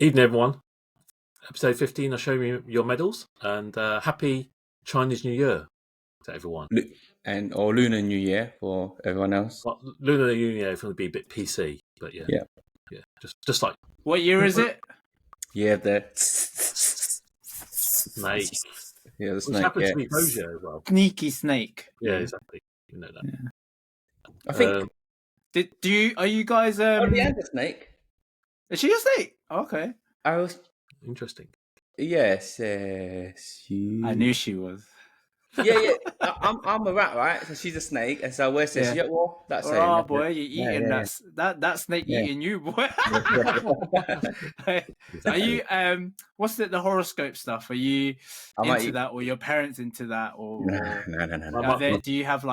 Evening, everyone. Episode 15, I'll show you your medals. And happy Chinese New Year to everyone. Or Lunar New Year for everyone else. Well, Lunar New Year is going to be a bit PC, but yeah. Just like... What year is it? Yeah, the snake. Yeah, the Which snake. happens to be Hosier as well. Sneaky snake. Yeah, exactly. You know that. Yeah. I think... Are you guys... Oh, the snake. Is she a snake? Okay. I was... Interesting. Yes, I knew she was. Yeah. I'm a rat, right? So she's a snake, and so we're saying, well, that's it. Oh boy, you're eating that snake eating you, boy. Are you what's the horoscope stuff? Are you into that, or your parents into that, or no. Do you have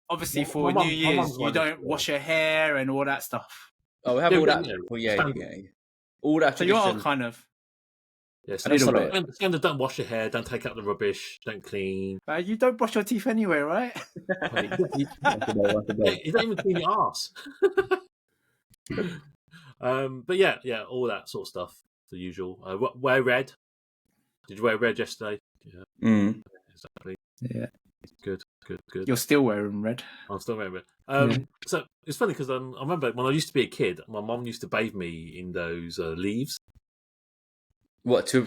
obviously for New Year's you don't wash your hair and all that stuff? Oh, we have all that. Yeah. All that. So you're kind of. Yes, standard. Don't wash your hair. Don't take out the rubbish. Don't clean. You don't brush your teeth anyway, right? You don't even clean your ass. But yeah, all that sort of stuff. The usual. Wear red. Did you wear red yesterday? Yeah. Exactly. Yeah. Good. You're still wearing red. I'm still wearing red. So it's funny because I remember when I used to be a kid, my mum used to bathe me in those leaves. What, to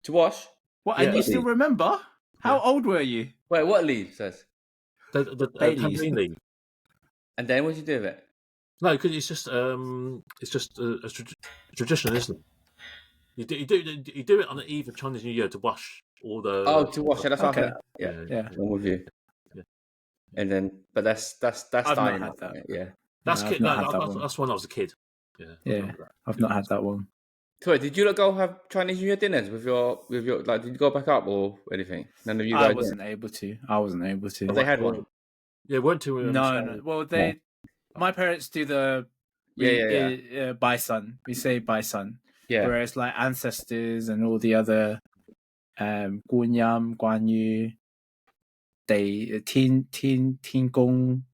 wash? What, and you still remember? How old were you? Wait, what leaf says? The tambourine leaf. And then what did you do with it? No, because it's just a tradition, isn't it? You do it on the eve of Chinese New Year to wash all the... Oh, to wash it, that's okay. Yeah. I'm with you. Yeah. And then, but that's I've dying. not had that. Yeah. That's when I was a kid. Yeah. I've not had that one. So wait, did you go have Chinese New Year dinners with your did you go back up or anything? None of you guys. I wasn't able to. But they had one. Yeah, weren't too. No. Well, my parents do the baisan. We say baisan. Yeah. Whereas like ancestors and all the other Guanyam, Guanyu, they Tin Gong.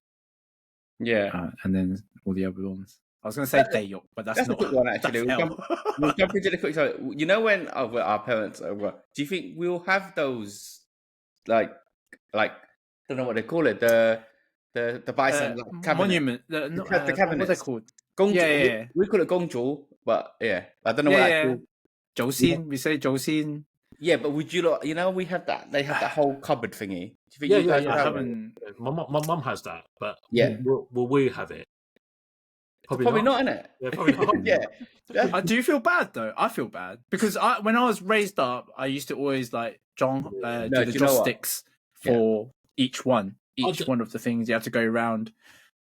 Yeah. And then all the other ones. I was going to say Dayok, but that's not a good one actually. We'll jump into the quick. So you know when our parents do you think we'll have those like I don't know what they call it, the bison monument, the cabinet. What are they called? Gongzhou. Yeah. We call it Gongzhou, but I don't know what that's called. Zhouxin, we say Zhouxin. Yeah, but would you we have that? They have that whole cupboard thingy. Do you think you guys haven't? My mum has that, but will we have it? Probably not, innit? Yeah, probably not. Do you feel bad though? I feel bad because when I was raised up, I used to always do the joysticks for each one of the things. You have to go around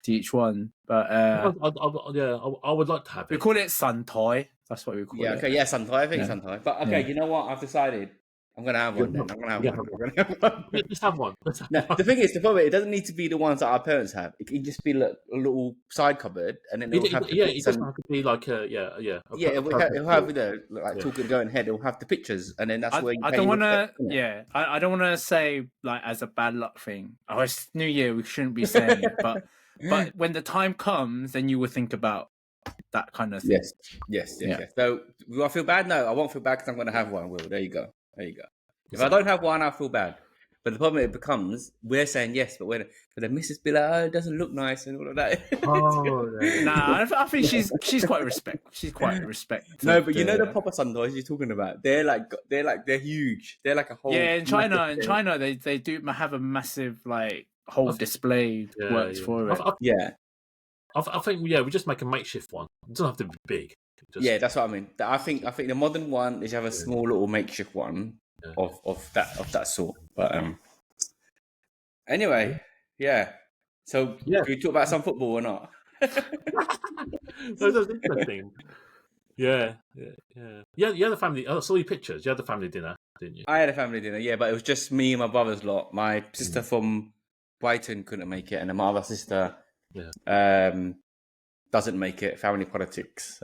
to each one. But I would like to have it. We call it sun toy. That's what we call it. Okay, sun toy. I think sun toy. But okay, you know what? I've decided. I'm going to have one. I'm going to have one. Let's have one. The thing is, it doesn't need to be the ones that our parents have. It can just be a little side cupboard, and then it'll have. It doesn't have to be like it'll have talking going ahead. It'll have the pictures, and then that's where you. I don't want to. I don't want to say as a bad luck thing. Oh, it's New Year. We shouldn't be saying it, but when the time comes, then you will think about that kind of thing. Yes. So, will I feel bad? No, I won't feel bad because I'm going to have one. Will there you go. If I don't have one, I feel bad. But the problem it becomes, we're saying yes, but the missus be like, it doesn't look nice and all of that. I think she's quite respect. She's quite respect. No, but you know the proper sun toys you're talking about. They're huge. They're like a whole. Yeah, in China, they do have a massive whole display works for it. I think we just make a makeshift one. It doesn't have to be big. That's what I mean. I think the modern one is you have a small little makeshift one of that sort. But anyway, So can we talk about some football or not? That's interesting. Yeah. You had a family. I saw your pictures. You had the family dinner, didn't you? I had a family dinner, but it was just me and my brother's lot. My sister from Brighton couldn't make it, and then my other sister doesn't make it. Family politics.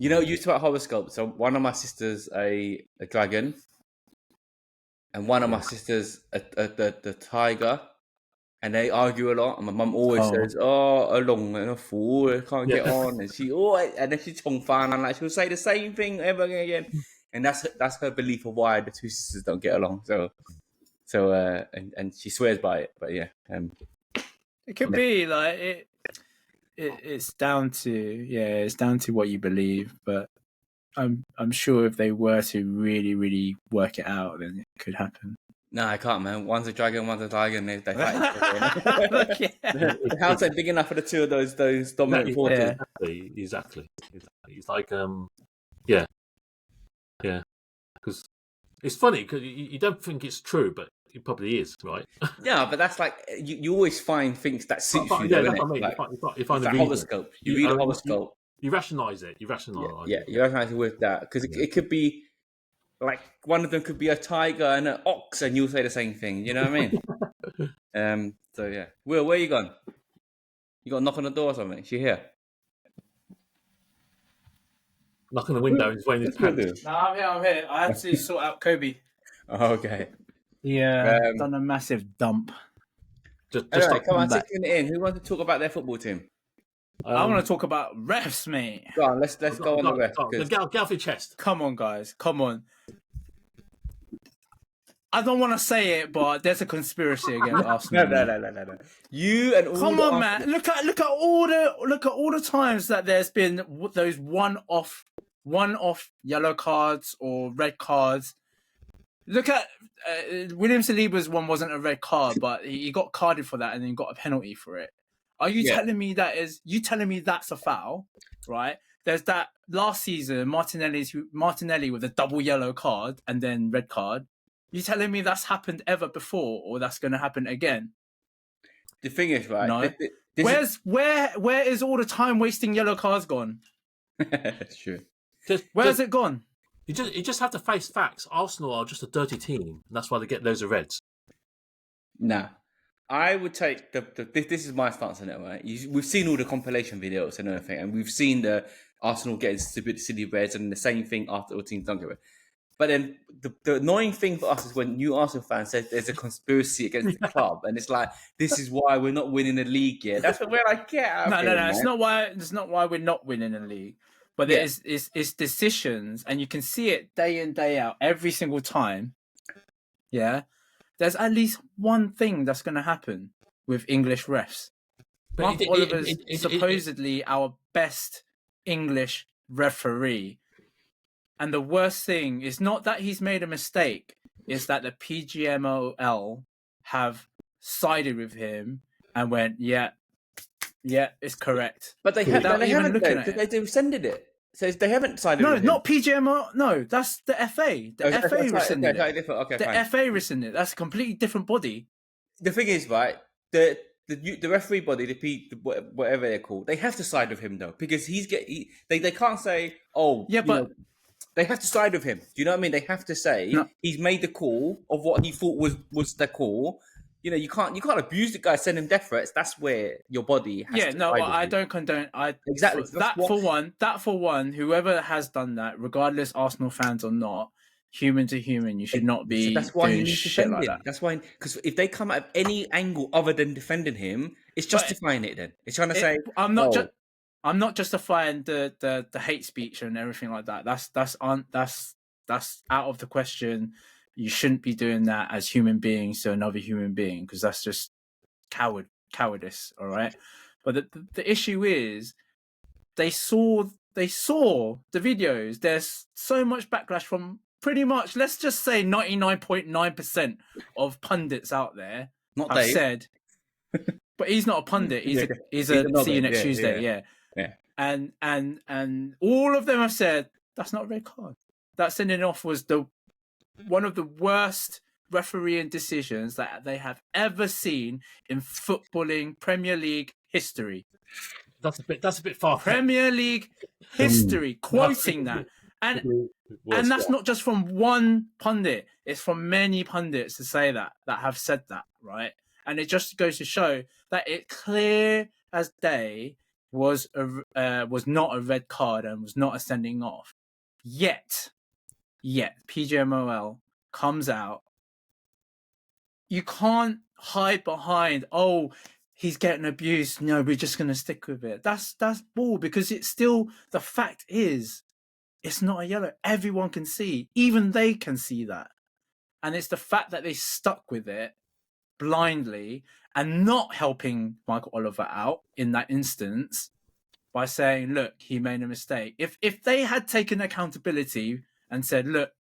You talk about horoscopes. So one of my sisters a dragon, and one of my sisters the tiger, and they argue a lot. And my mum always says, "Oh, a long and a fool, I can't get on." And she and then she's Chong Fan, and like she'll say the same thing ever again. And that's her belief of why the two sisters don't get along. So and she swears by it. But yeah, it could be like it's down to what you believe. But I'm sure if they were to really, really work it out, then it could happen. No, I can't, man. One's a dragon, one's a tiger, and they fight each other. The house ain't big enough for the two of those dominant forces. Exactly. It's like, because it's funny because you don't think it's true, but it probably is, right? Yeah, but that's like you always find things that suits you. Yeah, that's what I mean. Like, you find the horoscope. You read a horoscope. You rationalize it. You rationalize it. You rationalize it with that because it could be like one of them could be a tiger and an ox, and you'll say the same thing. You know what I mean? So yeah, Will, where you gone? You got a knock on the door or something? She here? Knock on the window and he's wearing his pants. No, I'm here. I had to sort out Kobe. Oh, okay. Yeah, done a massive dump. Just come on, 6 minutes in. Who wants to talk about their football team? I want to talk about refs, mate. Go on, let's go on the refs. Get off your chest. Come on, guys. Come on. I don't want to say it, but there's a conspiracy against Arsenal. No. You and all come on, man. Look at all the times that there's been those one-off yellow cards or red cards. Look at William Saliba's one wasn't a red card, but he got carded for that and then got a penalty for it. Are you telling me that's a foul, right? There's that last season Martinelli with a double yellow card and then red card. You telling me that's happened ever before or that's going to happen again? The thing is, right? No. Where is all the time wasting yellow cards gone? That's true. Where's it gone? You just have to face facts. Arsenal are just a dirty team. And that's why they get loads of reds. Nah. I would take this is my stance on it, right? We've seen all the compilation videos and everything, and we've seen the Arsenal getting stupid silly reds and the same thing after all teams don't get red. But then the annoying thing for us is when new Arsenal fans say there's a conspiracy against the club, and it's like this is why we're not winning the league yet. That's what we're like. No. It's not why we're not winning the league. But it's decisions, and you can see it day in, day out, every single time. Yeah. There's at least one thing that's going to happen with English refs. Mark Oliver's supposedly our best English referee. And the worst thing is not that he's made a mistake, it's that the PGMOL have sided with him and went, yeah, it's correct. But they haven't because they rescinded it. So they haven't sided with him. No, not PGMO. No, that's the FA. The FA rescinded it. Okay, the FA rescinded it. That's a completely different body. The thing is, right, the referee body, whatever they're called, they have to side with him though, because they can't say, they have to side with him. Do you know what I mean? They have to say he's made the call of what he thought was the call. You know, you can't abuse the guy, send him death threats. That's where your body has to side I with don't condone. Exactly. That for one, whoever has done that, regardless Arsenal fans or not, human to human, you should not be. So that's why doing he shit like that. That's why, because if they come at any angle other than defending him, it's justifying it. Then it's trying to say, I'm not justifying the hate speech and everything like that. That's out of the question. You shouldn't be doing that as human beings to another human being, because that's just cowardice. All right. But the issue is they saw the videos. There's so much backlash from pretty much, let's just say 99.9% of pundits out there. Not have Dave. Said, but he's not a pundit. He's a see you next Tuesday. Yeah. And all of them have said that's not a red card. That sending off was one of the worst refereeing decisions that they have ever seen in footballing Premier League history. That's a bit far. Premier League history, quoting that. And that's not just from one pundit. It's from many pundits to say that have said that, right? And it just goes to show that it clear as day was not a red card and was not a sending off. Yet PGMOL comes out. You can't hide behind, oh, he's getting abused. No, we're just going to stick with it. That's bull, because it's still, the fact is, it's not a yellow. Everyone can see. Even they can see that. And it's the fact that they stuck with it blindly and not helping Michael Oliver out in that instance by saying, look, he made a mistake. If they had taken accountability and said, look,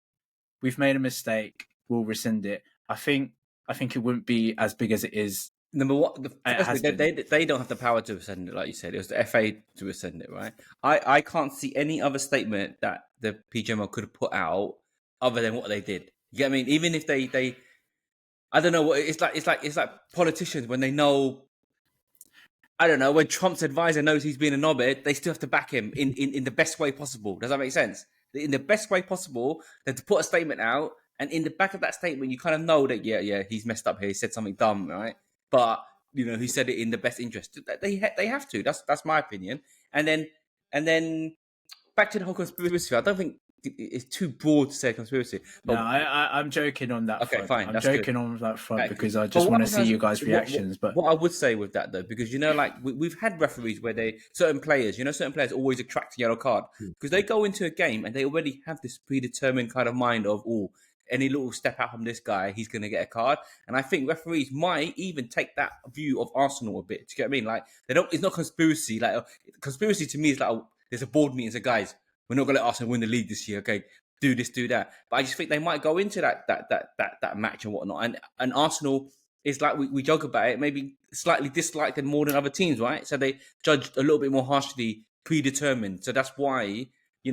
we've made a mistake, we'll rescind it, I think it wouldn't be as big as it is. Number one, they don't have the power to rescind it, like you said. It was the FA to rescind it, right? I can't see any other statement that the PGMO could have put out other than what they did. You get what I mean? Even if they I don't know what it's like politicians when they know, I don't know, when Trump's advisor knows he's being a knobhead, they still have to back him in the best way possible. Does that make sense? In the best way possible, they have to put a statement out, and in the back of that statement, you kind of know that yeah, he's messed up here. He said something dumb, right? But he said it in the best interest. They have to. That's my opinion. And then back to the whole conspiracy. I don't think it's too broad to say conspiracy. But no, I'm joking on that. Okay, front. fine. I'm joking on that front because I just want to see you guys' reactions. But what I would say with that though, because like we've had referees where certain players always attract a yellow card because they go into a game and they already have this predetermined kind of mind of any little step out from this guy, he's going to get a card. And I think referees might even take that view of Arsenal a bit. Do you get what I mean? Like it's not conspiracy. Like conspiracy to me is like there's a board meeting. So guys, we're not going to let Arsenal win the league this year. Okay, do this, do that. But I just think they might go into that match and whatnot. And Arsenal is like we joke about it, maybe slightly disliked them more than other teams, right? So they judged a little bit more harshly, predetermined. So that's why.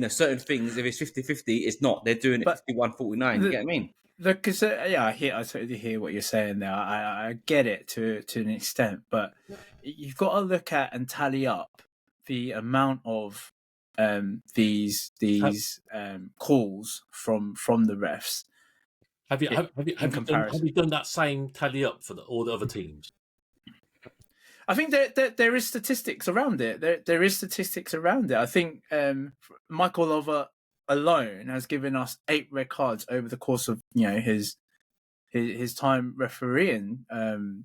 Certain things, if it's 50-50, it's not. They're doing it 51-49. You get what I mean? I totally hear what you're saying there. I get it to an extent, but you've got to look at and tally up the amount of these calls from the refs. Have you done that same tally up for all the other teams? I think there is statistics around it. There is statistics around it. I think Michael Oliver alone has given us 8 red cards over the course of his time refereeing. In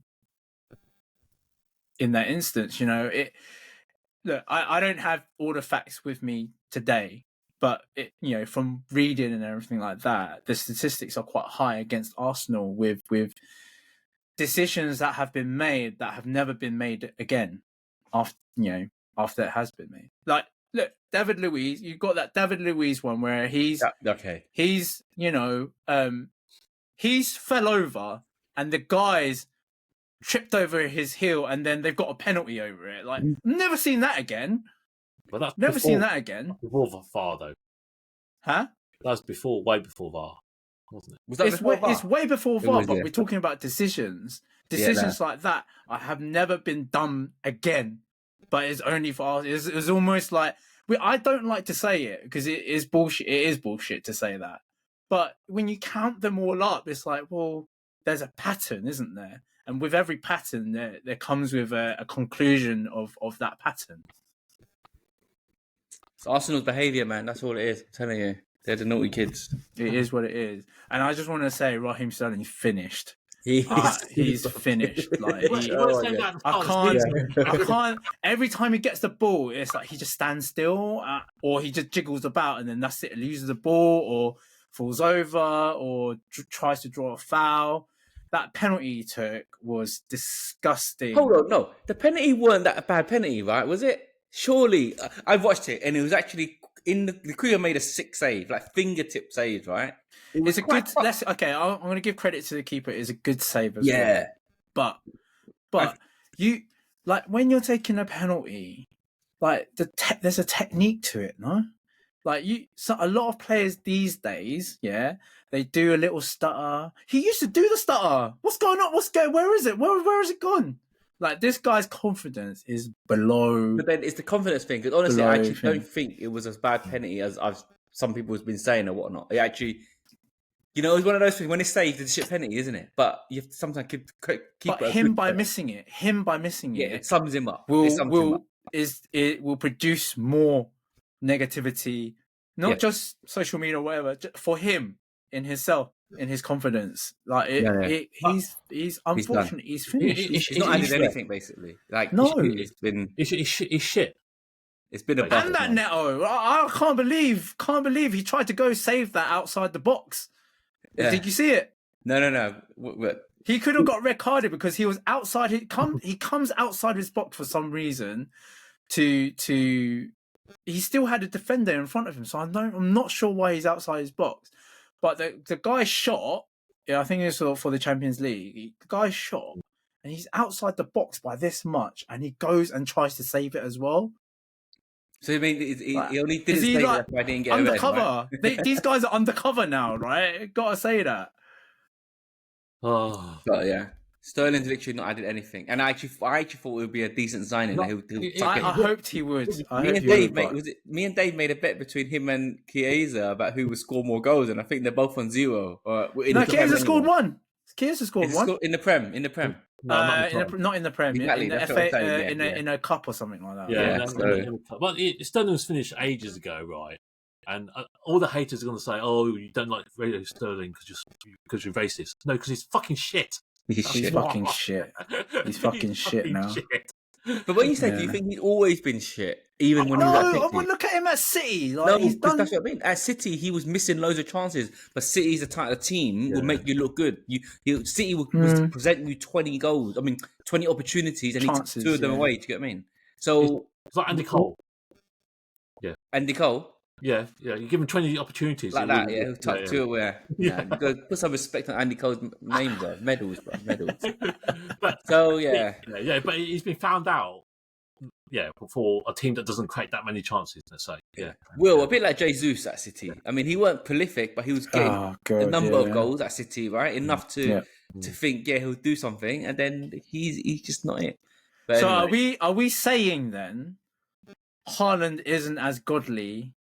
that instance, look, I don't have all the facts with me today, but from reading and everything like that, the statistics are quite high against Arsenal with decisions that have been made that have never been made again after it has been made. Like, look, David Luiz, you've got that David Luiz one where he's fell over and the guys tripped over his heel and then they've got a penalty over it. Like, never seen that again. But that's never seen that again. Before VAR, though. Huh? That's way before VAR. Wasn't it? Was that it's way before VAR, but we're talking about decisions. Decisions like that have never been done again. But it's only for us. It's almost like I don't like to say it because it is bullshit. It is bullshit to say that. But when you count them all up, it's like, well, there's a pattern, isn't there? And with every pattern, there comes with a conclusion of that pattern. It's Arsenal's behaviour, man. That's all it is. I'm telling you. They're the naughty kids. It is what it is. And I just want to say, Raheem Sterling's finished. He's finished. Like I can't. Every time he gets the ball, it's like he just stands still, or he just jiggles about, and then that's it. He loses the ball, or falls over, or tries to draw a foul. That penalty he took was disgusting. Hold on, no, the penalty weren't that a bad penalty, right? Was it? Surely, I've watched it, and it was actually. The Kuya made a 6 save, like fingertip save, right? It's a good. Okay, I'm going to give credit to the keeper. It's a good save as well. But you when you're taking a penalty, like there's a technique to it, no? Like a lot of players these days, they do a little stutter. He used to do the stutter. What's going on? Where is it? Where has it gone? Like, this guy's confidence is below. But then it's the confidence thing. Because honestly, I actually don't think it was as bad penalty as some people have been saying or whatnot. It actually, it's one of those things. When it's saved, it's a shit penalty, isn't it? But you have to sometimes keep but it. Him by missing it, it sums him up. It will produce more negativity, not just social media or whatever, for him in himself. in his confidence. Like he's unfortunately he's finished. He's not added anything basically. Like No. it's been He's shit. It's been a And bust. And that Neto, I can't believe he tried to go save that outside the box. Yeah. Did you see it? No. He could have got red carded because he was outside. He comes outside his box for some reason. He still had a defender in front of him, so I'm not sure why he's outside his box. But the guy shot. Yeah, I think it was for the Champions League. The guy shot, and he's outside the box by this much, and he goes and tries to save it as well. So I mean, he only didn't he say like that I didn't get undercover? a red, right? These guys are undercover now, right? Gotta say that. Oh, But yeah, Sterling's literally not added anything, and I actually thought it would be a decent signing. I hoped he would. Me and Dave made a bet between him and Chiesa about who would score more goals, and I think they're both on 0. Chiesa scored one. Chiesa scored one in the Prem. not in the Prem. Exactly, in the FA, in a cup or something like that. Yeah. But Sterling was finished ages ago, right? And all the haters are going to say, "Oh, you don't like Radio Sterling because you're racist." No, because he's fucking shit. He's fucking shit. He's fucking shit now. Shit. But when you say, do you think he's always been shit, even when he was at City? No, look at him at City. Like, no, he's done. That's what I mean. At City, he was missing loads of chances, but City's the type of team will make you look good. City was present you 20 goals. I mean, 20 opportunities, and chances, he took 2 of them away. Do you get what I mean? So it's like Andy Cole. Yeah, Andy Cole. Yeah. You give him 20 opportunities like that. Yeah, he'll tuck 2 away. Yeah, put some respect on Andy Cole's name, though. Medals, bro. Medals. But so yeah, but he's been found out. Yeah, for a team that doesn't create that many chances, let's say. Yeah. Well, a bit like Jesus at City. I mean, he weren't prolific, but he was getting a number of goals at City, right? Enough to think, he'll do something, and then he's just not it. But so anyway. are we saying then Haaland isn't as godly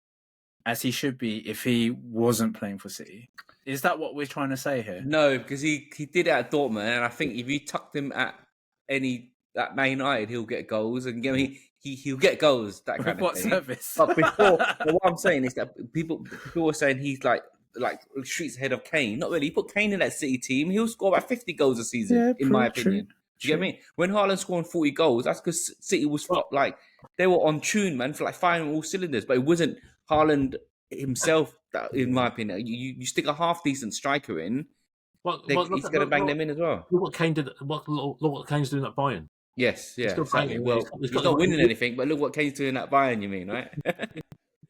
as he should be if he wasn't playing for City? Is that what we're trying to say here? No, because he did it at Dortmund, and I think if you tucked him at Man United, he'll get goals, and he'll get goals. That kind what of thing. service? But what I'm saying is that people were saying he's like streets ahead of Kane. Not really. You put Kane in that City team, he'll score about 50 goals a season, in my opinion. Do you get me? When Haaland scoring 40 goals, that's because City was they were on tune, man, for firing all cylinders. But it wasn't Haaland himself. That, in my opinion, you stick a half decent striker in. He's going to bang them in as well. Look what Kane did. Look what Kane's doing at Bayern. Yes, yeah, exactly. Well, he's not winning anything, but look what Kane's doing at Bayern. You mean, right?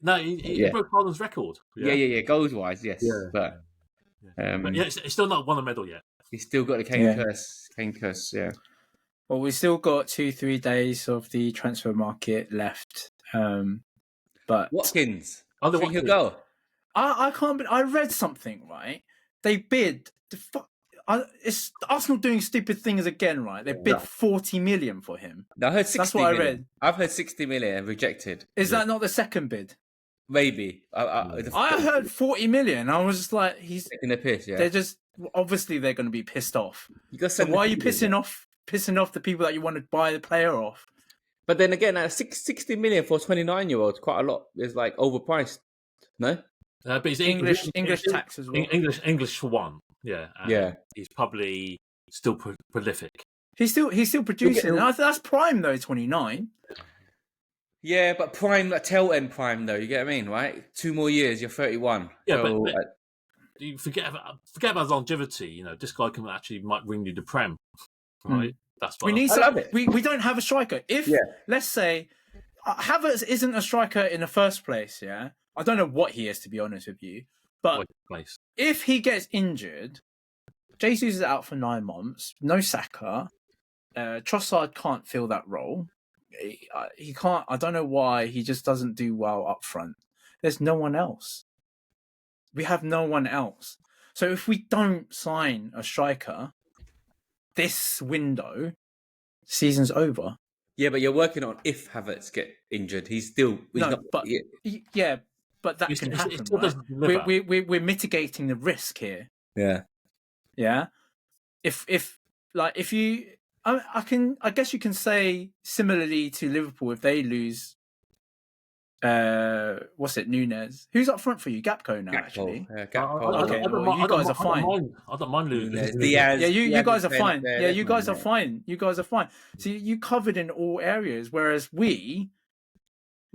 No, he broke Haaland's record. Yeah. Goals wise, yes, but it's still not won a medal yet. He's still got the Kane curse. Kane curse, yeah. Well, we've still got 2-3 days of the transfer market left. But Watkins, I think he'll go. I can't. I read something, right? They bid. It's Arsenal doing stupid things again, right? They bid 40 million for him. No, I heard 60 That's what million. I read. I've heard 60 million rejected. Is that not the second bid? Maybe. I heard 40 million. I was just like, he's taking a piss. Yeah, they're just obviously they're going to be pissed off. So why are you pissing off the people that you want to buy the player off? But then again, 60 million for a 29-year-old, quite a lot. Is overpriced. No. But it's English tax as well. English for one. Yeah. He's probably still prolific. He's still producing. That's prime though, 29. Yeah, but prime, tail end prime though. You get what I mean, right? 2 more years, you're 31. Yeah, so, but you forget about longevity. This guy might win you the Prem, right? That's what I love it. We don't have a striker. Let's say Havertz isn't a striker in the first place, yeah. I don't know what he is, to be honest with you. But if he gets injured, Jesus is out for 9 months. No Saka. Trossard can't fill that role. He can't. I don't know why he just doesn't do well up front. There's no one else. We have no one else. So if we don't sign a striker this window, season's over. Yeah, but you're working on if Havertz get injured. He's still but that can happen. Right? We're mitigating the risk here. Yeah. If you, I guess you can say similarly to Liverpool if they lose what's it, Nunes? Who's up front for you? Gakpo now, actually. Gakpo. Okay, well, you guys are fine. I don't mind losing. Diaz, yeah, you guys are Diaz fine. there, Yeah, you guys are man. fine. You guys are fine. So you covered in all areas, whereas we're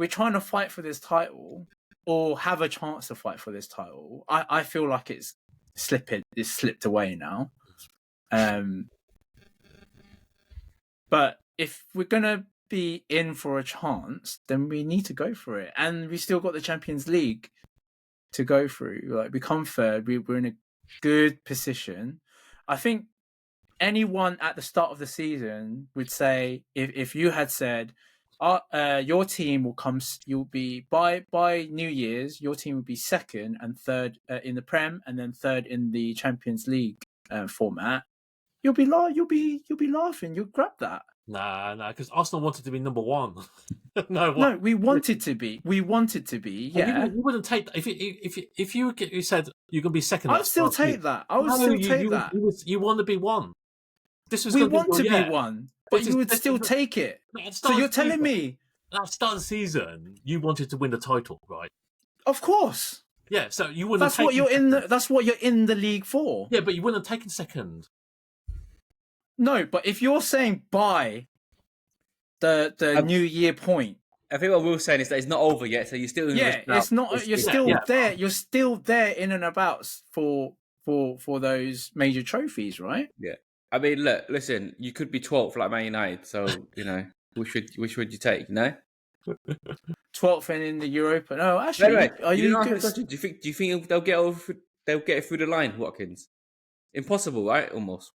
trying to fight for this title or have a chance to fight for this title. I feel like it's slipped away now. But if we're gonna be in for a chance, then we need to go for it, and we still got the Champions League to go through. Like, we come third, we're in a good position. I think anyone at the start of the season would say, if you had said, your team will come, you'll be by New Year's, your team will be second and third in the Prem, and then third in the Champions League format. You'll be laughing. You'll grab that. Nah, because Arsenal wanted to be number one. No, we wanted to be. Yeah, you wouldn't take that if you said you're going to be second. I'll still take that. You want to be one. We want to be one, but you would still take it. So you're telling me at the start of the season you wanted to win the title, right? Of course. Yeah, so you wouldn't. That's what you're in. That's what you're in the league for. Yeah, but you wouldn't have taken second. No, but if you're saying by the New Year point, I think what we're saying is that it's not over yet. So you're still in it's not. You're still there. You're still there in and abouts for those major trophies, right? Yeah. I mean, look, listen. You could be 12th like Man United. So which would you take? No. 12th and in the Europa. No, actually, anyway, are you? Do you think they'll get over? They'll get it through the line, Watkins? Impossible, right? Almost.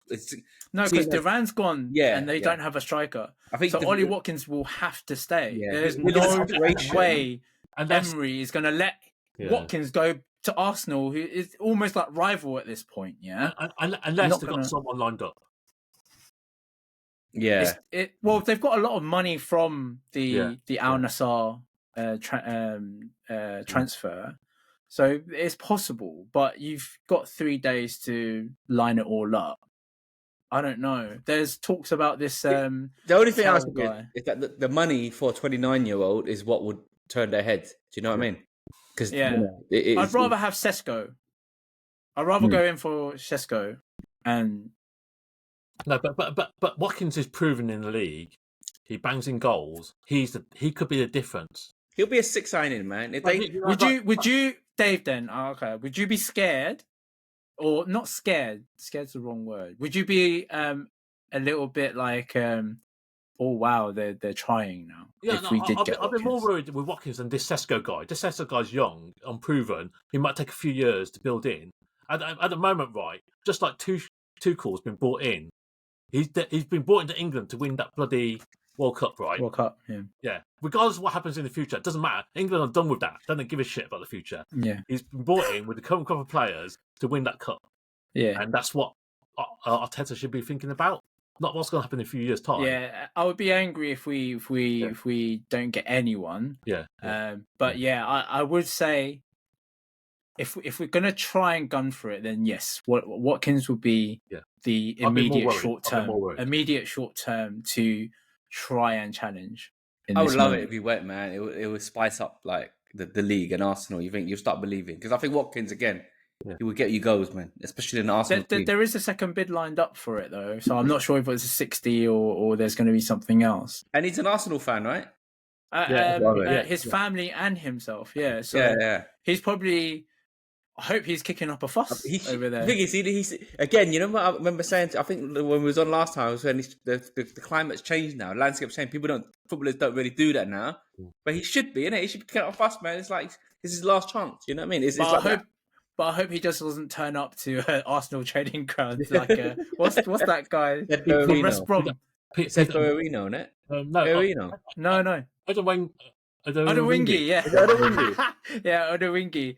No, because Duran's gone, and they don't have a striker. I think so. Ollie Watkins will have to stay. Yeah. There's no way Emery is going to let Watkins go to Arsenal, who is almost like rival at this point. Yeah, unless they've got someone lined up. Yeah. Well, they've got a lot of money from the Al Nassr transfer. So it's possible, but you've got 3 days to line it all up. I don't know. There's talks about this. The only thing I was thinking is that the money for a 29-year-old is what would turn their heads. Do you know what I mean? Because I'd rather have Sesko. I'd rather go in for Sesko. And no, but Watkins is proven in the league. He bangs in goals. He could be the difference. He'll be a 6 signing, man. If would you, Dave? Then okay. Would you be scared, or not scared? Scared's the wrong word. Would you be a little bit like, oh wow, they're trying now? Yeah, I've been more worried with Watkins than this Sesko guy. This Sesko guy's young, unproven. He might take a few years to build in. At the moment, right, just like Tuchel's been brought in. He's been brought into England to win that bloody World Cup, right? World Cup, yeah. Regardless of what happens in the future, it doesn't matter. England are done with that. They don't give a shit about the future. Yeah. He's been brought in with the current crop of players to win that cup. Yeah. And that's what Arteta should be thinking about. Not what's going to happen in a few years' time. Yeah, I would be angry if we don't get anyone. Yeah. But I would say if we're gonna try and gun for it, then yes, Watkins would be the immediate short term to try and challenge. I would love it if he went, man. It would spice up like the league and Arsenal. You think you'll start believing, because I think Watkins again, he will get you goals, man. Especially in the Arsenal. There is a second bid lined up for it though, so I'm not sure if it's a 60 or there's going to be something else. And he's an Arsenal fan, right? His family and himself, So he's probably. I hope he's kicking up a fuss over there. The thing is, he's again. You know what I remember saying? I think when we was on last time, I was saying the climate's changed now. Landscape's changed. Footballers don't really do that now. But he should be, innit? He should be kicking up a fuss, man. It's like this is his last chance. You know what I mean? But I hope he just doesn't turn up to Arsenal training grounds like what's that guy from West Brom? Pedro Areno, isn't it? No. Odowingie, yeah. Odowingie.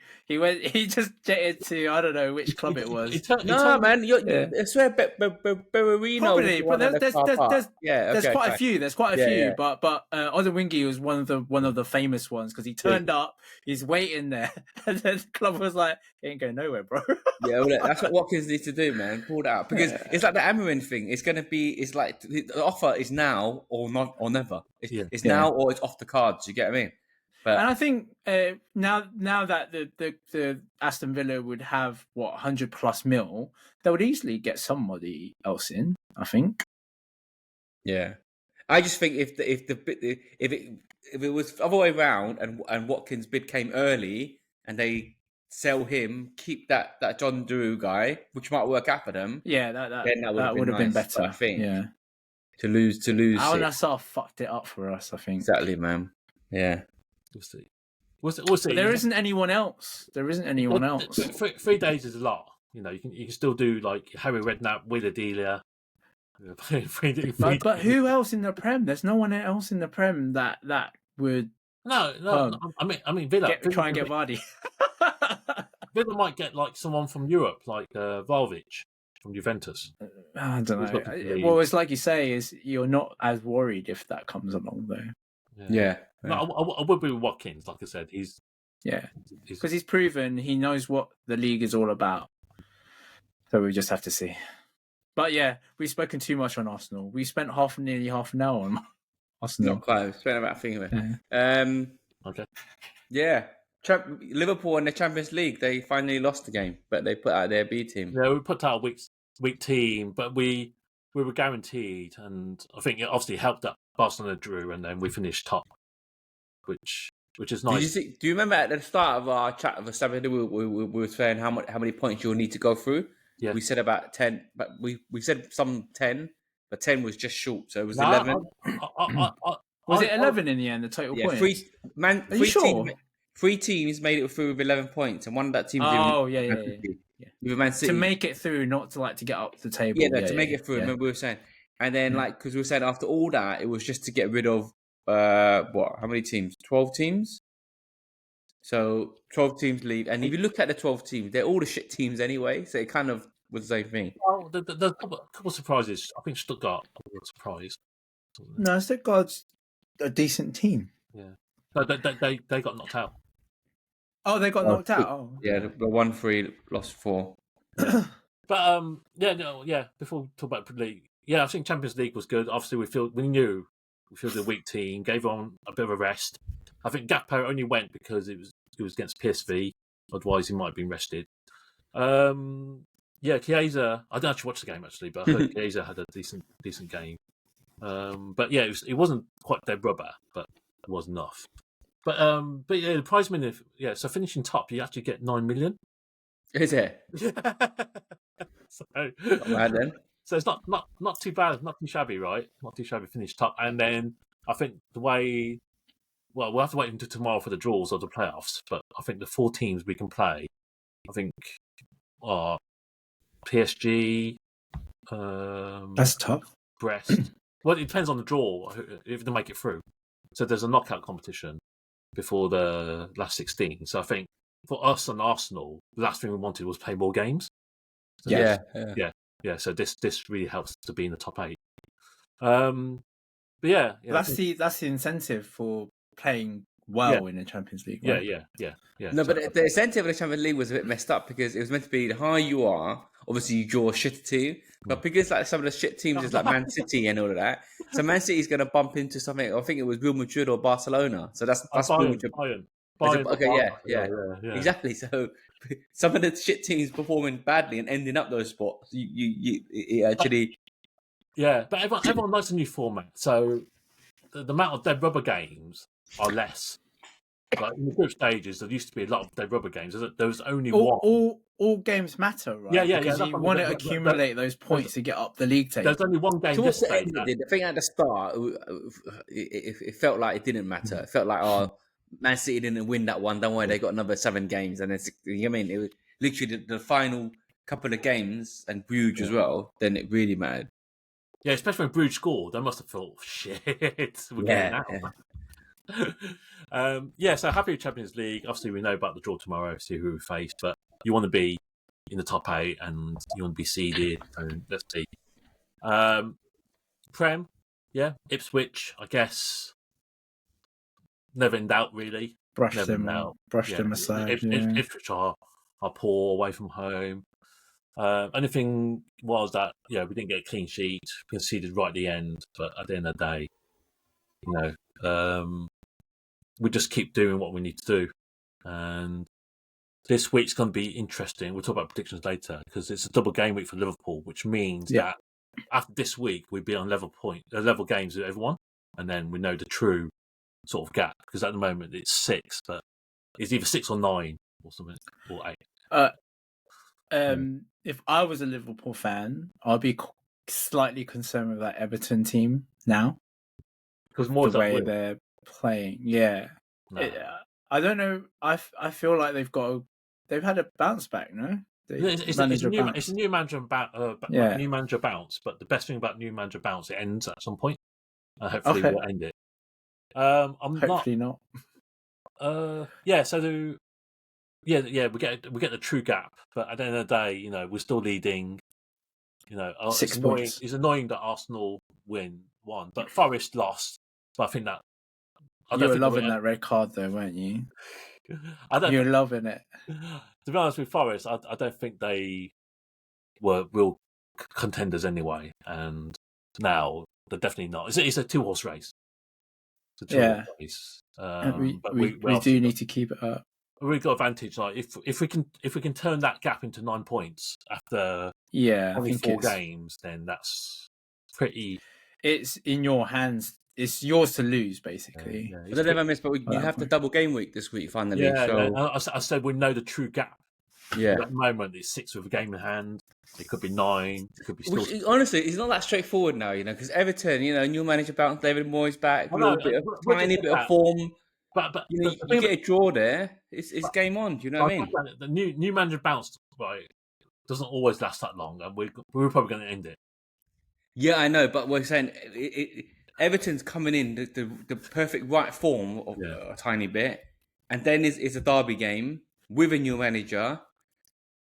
He just jetted to, I don't know which club it was. Man, I swear Berarino. Probably, but there's quite a few. There's quite a few, but Odowingie was one of the famous ones because he turned up, he's waiting there, and then the club was like, he ain't going nowhere, bro. Well, that's what Watkins needs to do, man. Pull that out, because it's like the Amarin thing. It's like the offer is now or not or never. It's now or it's off the cards. You get what I mean? But And I think now that the Aston Villa would have 100+ mil, they would easily get somebody else in. I think. yeah, I just think if it was the other way around and Watkins' bid came early and they sell him, keep that John Drew guy, which might work out for them. Yeah, Then that would have been better. But I think Yeah. to lose Al it. Nassr fucked it up for us, I think. Exactly, man. Yeah. We'll see. We'll see. But there isn't anyone else. 3 days is a lot. You know, you can still do like Harry Redknapp, Wheeler Delia. But who else in the Prem? There's no one else in the Prem that would. No. I mean, Villa. Try and get Vardy. Villa might get like someone from Europe, like Vlahovic from Juventus. I don't know. Well, it's like you say, is you're not as worried if that comes along though. Yeah. No, I would be with Watkins. Like I said, because he's proven he knows what the league is all about. So we just have to see. But yeah, we've spoken too much on Arsenal. We spent nearly half an hour on Arsenal. Not quite. Spent about a thing of it. Okay. Yeah. Liverpool in the Champions League, they finally lost the game, but they put out their B team. Yeah, we put out a weak team, but we were guaranteed, and I think it obviously helped that Barcelona drew, and then we finished top, which is nice. Do you remember at the start of our chat of the Saturday, we were saying how many points you'll need to go through? Yeah. We said about 10, but we said some 10, but 10 was just short, so it was 11. Was it 11 in the end? The total points? Three teams made it through with 11 points, and one of that team. With Man City to make it through, not to get up the table. To make it through. Yeah. Remember we were saying, and then because we were saying after all that, it was just to get rid of how many teams? 12 teams. So 12 teams leave, and if you look at the 12 teams, they're all the shit teams anyway. So it kind of was the same thing. Well, there's a couple of surprises. I think Stuttgart was a surprise. No, Stuttgart's a decent team. Yeah, no, they got knocked out. Oh, they got knocked out. Oh. Yeah, they won 3, lost 4. But before we talk about the league, I think Champions League was good. Obviously, we knew we fielded a weak team, gave on a bit of a rest. I think Gakpo only went because it was against PSV. Otherwise, he might have been rested. Chiesa. I didn't actually watch the game but I heard Chiesa had a decent game. But yeah, it wasn't quite dead rubber, but it was enough. But the prize money, so finishing top, you actually get 9 million. Is it? So, not bad then. So it's not too bad, not too shabby, right? Not too shabby. Finish top, and then I think we'll have to wait until tomorrow for the draws of the playoffs. But I think the 4 teams we can play, I think, are PSG. That's tough. Brest. Well, it depends on the draw if they make it through. So there's a knockout competition before the last 16. So I think for us and Arsenal, the last thing we wanted was play more games. So yeah. So this really helps to be in the top 8. But yeah, that's the incentive for playing well in the Champions League. Right? Yeah. No, but the incentive of the Champions League was a bit messed up because it was meant to be the higher you are, obviously you draw a shitty team. But because like some of the shit teams is like Man City and all of that, so Man City is going to bump into something. I think it was Real Madrid or Barcelona. So that's Bayern. Okay, exactly. So some of the shit teams performing badly and ending up those spots. You actually. Yeah, but everyone likes a new format. So the amount of dead rubber games are less. Like in the group stages, there used to be a lot of dead rubber games. There was only one. All games matter, right? Yeah. Because you want to accumulate those points to get up the league table. There's only one game. Towards the end, the thing at the start, it felt like it didn't matter. It felt like, Man City didn't win that one. Don't worry, they got another 7 games, and it's, you know what I mean, it was literally the final couple of games and Bruges as well. Then it really mattered. Yeah, especially when Bruges scored, they must have thought, "Shit, we're getting out." So happy with Champions League. Obviously, we know about the draw tomorrow, see who we face, but you want to be in the top 8 and you want to be seeded. So let's see. Prem, Ipswich, I guess. Never in doubt, really. Brush them aside. Ipswich are poor away from home. Only thing was that we didn't get a clean sheet, conceded right at the end. But at the end of the day, we just keep doing what we need to do. And this week's going to be interesting. We'll talk about predictions later because it's a double game week for Liverpool, which means that after this week we'd be on level games with everyone, and then we know the true sort of gap, because at the moment it's 6, but it's either 6 or 9 or something, or 8. If I was a Liverpool fan, I'd be slightly concerned with that Everton team now, because more the way they're playing. Yeah, I don't know. I feel like they've had a bounce back. No, it's a new manager new manager bounce. But the best thing about new manager bounce, it ends at some point. Hopefully we'll end it. Hopefully not. So we get the true gap, but at the end of the day, we're still leading. 6 points. It's annoying that Arsenal won, but Forest lost. So I think that you were loving that red card, though, weren't you? You were loving it. To be honest with Forest, I don't think they were real contenders anyway, and now they're definitely not. It's a 2-horse race. It's a 2-horse race. But we do need to keep it up. We've got advantage. Like if we can turn that gap into 9 points after only 4 games, then that's pretty. It's in your hands. It's yours to lose, basically. I don't ever miss, but you have the double game week this week finally. I said we know the true gap. Yeah. At the moment, it's 6 with a game in hand. It could be 9. It could be still. Honestly, it's not that straightforward now, because Everton, new manager bounce, David Moyes back, tiny bit of form. But you get a draw there, it's game on. Do you know what I mean? The new manager bounce doesn't always last that long, and we're probably going to end it. Yeah, I know, but we're saying Everton's coming in the perfect right form of a tiny bit, and then it's a derby game with a new manager.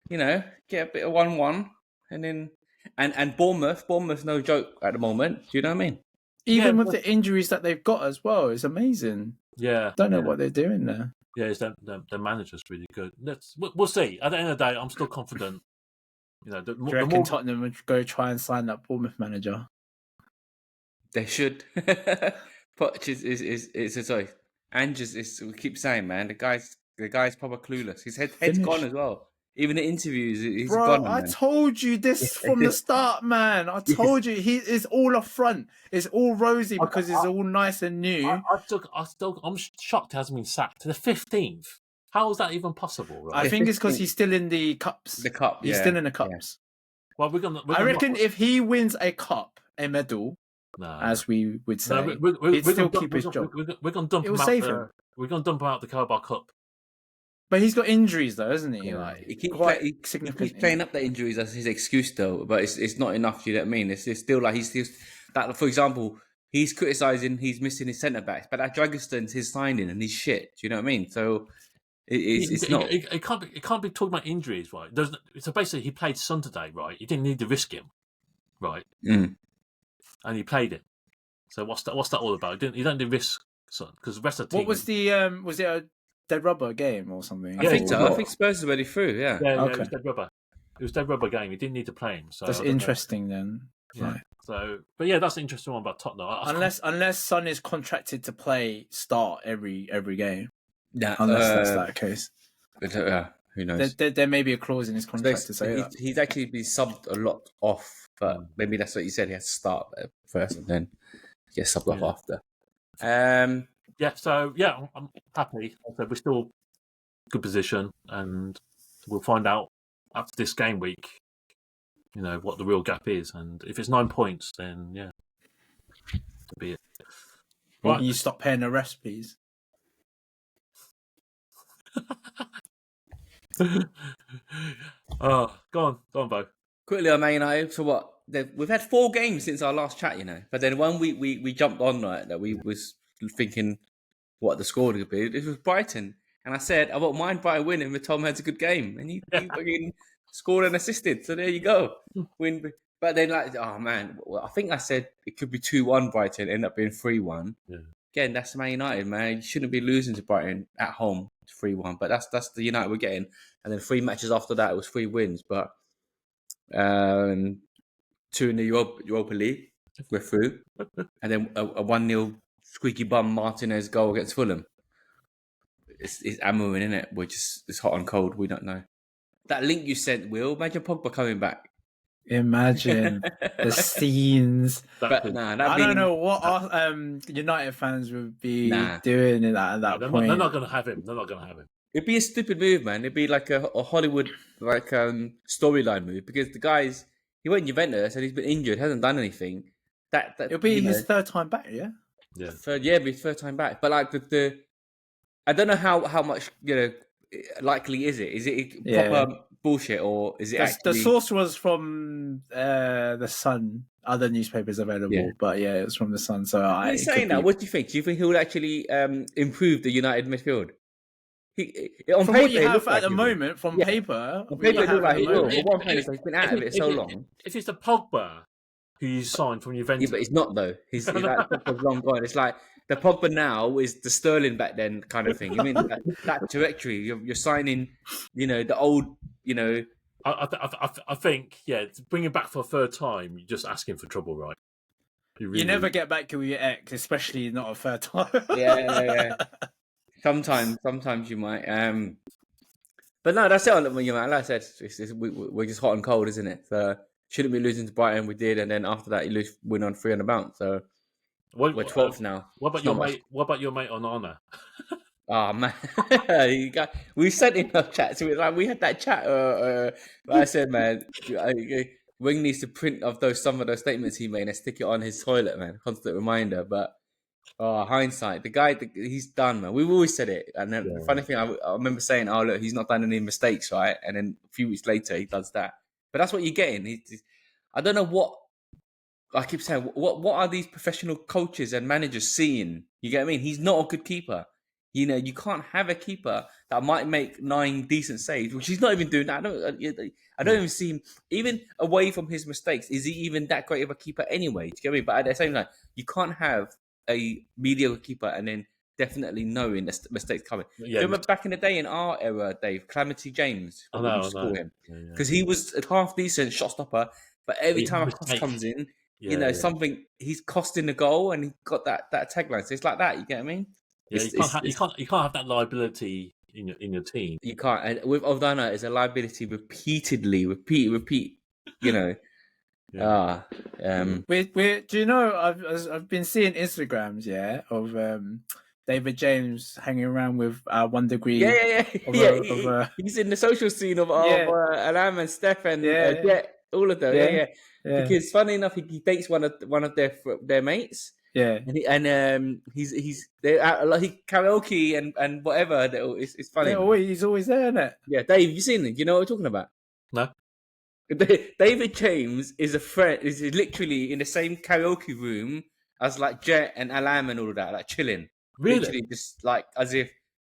Get a bit of 1-1, and then and Bournemouth's no joke at the moment. Do you know what I mean? Even with the injuries that they've got as well, it's amazing. Yeah, don't know what they're doing there. Yeah, the manager's really good. We'll see. At the end of the day, I'm still confident. Do you reckon Tottenham would go try and sign that Bournemouth manager? They should. Poch is sorry. Ange we keep saying, man, the guy's proper clueless. His head's gone as well. Even the interviews, he's gone. Bro, I told you this from the start, man. I told you he is all up front. It's all rosy because it's all nice and new. I'm shocked he hasn't been sacked to the 15th. How is that even possible? Right? I think it's because he's still in the cups. The cup, he's still in the cups. Yeah. Well, I reckon if he wins a cup, a medal, as we would say, he'd still keep his job. We're going to dump him out. We're going to dump him out the Carabao Cup. But he's got injuries, though, hasn't he? He keeps playing up the injuries as his excuse, though. But it's not enough. You know what I mean? It's still like he's still that. For example, he's criticising he's missing his centre backs, but that Dragiston's his signing and he's shit. Do you know what I mean? So it's not. It can't be talking about injuries, right? So basically, he played Son today, right? You didn't need to risk him, right? And he played it. So what's that all about? You don't need to risk Son because the rest of the team. What was the was it a dead rubber game or something? I think so. I think Spurs are already through. Yeah. Okay. It was dead rubber. It was dead rubber game. You didn't need to play him. So that's interesting then. Yeah. Right. So, but yeah, that's the interesting one about Tottenham. Unless Son is contracted to start every game. Yeah. Unless that's that case. Who knows? There may be a clause in his contract to say that. He's actually been subbed a lot off, but maybe that's what you said. He has to start first and then get subbed off after. I'm happy. So we're still good position, and we'll find out after this game week, what the real gap is, and if it's 9 points, then that'll be it. Right. Can you stop paying the rest, please? Go on, Bo. Quickly on Man United. So what? We've had 4 games since our last chat, but then one week we jumped on that we was thinking what the score would be. It was Brighton, and I said I won't mind Brighton winning if Tom has a good game, and he fucking scored and assisted. So there you go, win. But then I think I said it could be 2-1 Brighton, end up being 3-1. Yeah. Again, that's Man United, man. You shouldn't be losing to Brighton at home 3-1, but that's the United we're getting. And then 3 matches after that, it was 3 wins, but 2 in the Europa League, we're through, and then a 1-0 squeaky bum Martinez goal against Fulham. it's hammering, isn't it? We're just it's hot and cold. We don't know. That link you sent, Will. Imagine Pogba coming back. Imagine the scenes. But nah, I don't know what United fans would be doing at that point. They're not going to have him. It'd be a stupid move, man. It'd be like a Hollywood storyline move because the guy's he went Juventus and he's been injured, hasn't done anything. It'll be his third time back, yeah. Yeah, it'll be his third time back. But like the I don't know how much likely is it? Is it proper bullshit or is it actually... The source was from the Sun. Other newspapers available, but it was from the Sun. So saying that, what do you think? Do you think he would actually improve the United midfield? On paper, what you have at the moment, from paper, on paper, it looks like he will. But one thing is, he's been out of it so long. If it's the Pogba who you signed from Juventus, but he's not though. He's like Pogba's long gone. It's like the Pogba now is the Sterling back then kind of thing. I mean, that trajectory. You're signing, the old, I think, to bring him back for a third time, you're just asking for trouble, right? You never get back with your ex, especially not a third time. Yeah. Sometimes you might. But no, that's it. Like I said, we're just hot and cold, isn't it? So shouldn't be losing to Brighton. We did, and then after that, you win on 3 on the bounce. So we're 12th now. What about your mate? What about your mate on Honor? Oh man, we sent in a chat. So we had that chat. I said, man, Wing needs to print of some of those statements he made and stick it on his toilet, man. Constant reminder. But hindsight, the guy, he's done, man. We've always said it. And then the funny thing, I remember saying, "Oh look, he's not done any mistakes, right?" And then a few weeks later, he does that. But that's what you're getting. I don't know what. I keep saying, what are these professional coaches and managers seeing? You get what I mean? He's not a good keeper. You can't have a keeper that might make 9 decent saves, which he's not even doing that. I don't even see him, even away from his mistakes, is he even that great of a keeper anyway? Do you get me? But at the same time, you can't have a mediocre keeper and then definitely knowing the mistakes coming. Yeah, remember back in the day in our era, Dave, Calamity James, him because he was a half decent shot stopper, but every time a cross comes in, something he's costing the goal, and he got that tagline. So it's like that. You get what I mean? Yeah, you can't have that liability in your team. You can't. And with Ovdana, it's a liability repeatedly, repeat. Do you know? I've been seeing Instagrams, of David James hanging around with 1 Degree. He's in the social scene of Alam and Steph and Jet, all of them. Yeah. Because funny enough, he dates one of their mates. Yeah, and he's they he karaoke and whatever. It's funny. He's always there, isn't it? Yeah, Dave, you seen it? You know what we're talking about? No. David James is a friend. Is literally in the same karaoke room as like Jet and Alam and all of that, like chilling. Really? Literally just like as if,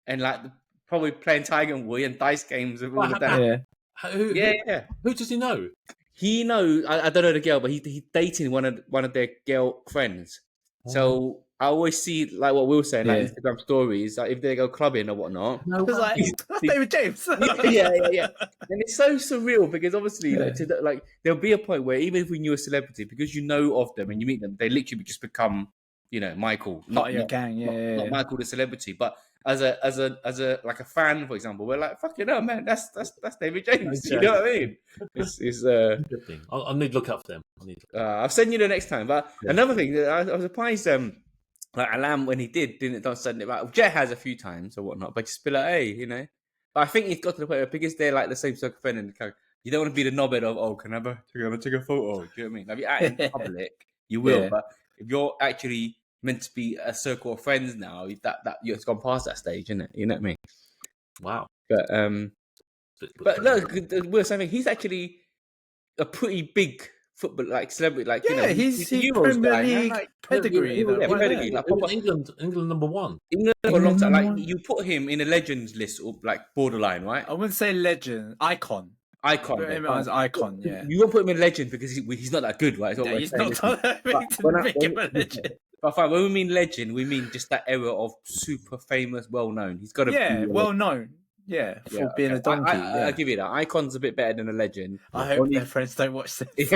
and like probably playing Tiger and Woody and dice games and all of that. Yeah. Who does he know? He knows. I don't know the girl, but he's dating one of their girl friends. So I always see like what Will saying, like Instagram stories, like if they go clubbing or whatnot. No, that's David James. yeah. And it's so surreal because obviously, there'll be a point where even if we knew a celebrity, because you know of them and you meet them, they literally just become, Michael, not your gang, not Michael the celebrity, but as a like a fan, for example, we're like, fucking hell, man, that's David James. You know what I mean? It's good thing. I'll need to look up them. I'll send you the next time. But another thing, I was surprised. Like Alam when he don't send it back. Jet has a few times or whatnot, but just be like, hey, But I think he's got to the point where because they're like the same circle friend and you don't want to be the knobhead of can I take a photo? Do you know what I mean? Like, if you're out in public, you will, but if you're actually meant to be a circle of friends now, that it's gone past that stage, isn't it? You know what I mean? Wow. But look, we're saying he's actually a pretty big football celebrity, he's Premier League pedigree. England number 1. England for a long time. Like you put him in a legends list, or like borderline, right? I wouldn't say legend, icon. Put him as icon, You won't put him in legend because he's not that good, right? He's not that big to make him a legend. But fine, when we mean legend, we mean just that era of super famous, well known. He's got to be well known. Yeah, for being a donkey. I'll give you that. Icon's a bit better than a legend. I hope their friends don't watch this.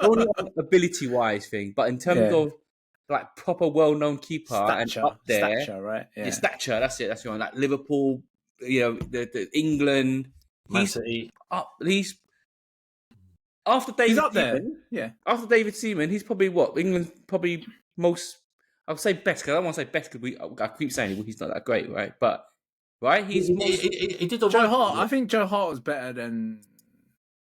Only ability-wise thing, but in terms of like proper well-known keeper and up there. Stature, right? Yeah, stature. That's it. That's the one. Like Liverpool, the England. Man City. He's after David He's up there. Seaman. Yeah. After David Seaman, he's probably what England's probably most. I would say best because I don't want to say best because I keep saying he's not that great, right? But right, He did the Joe right Hart. thing. I think Joe Hart was better than.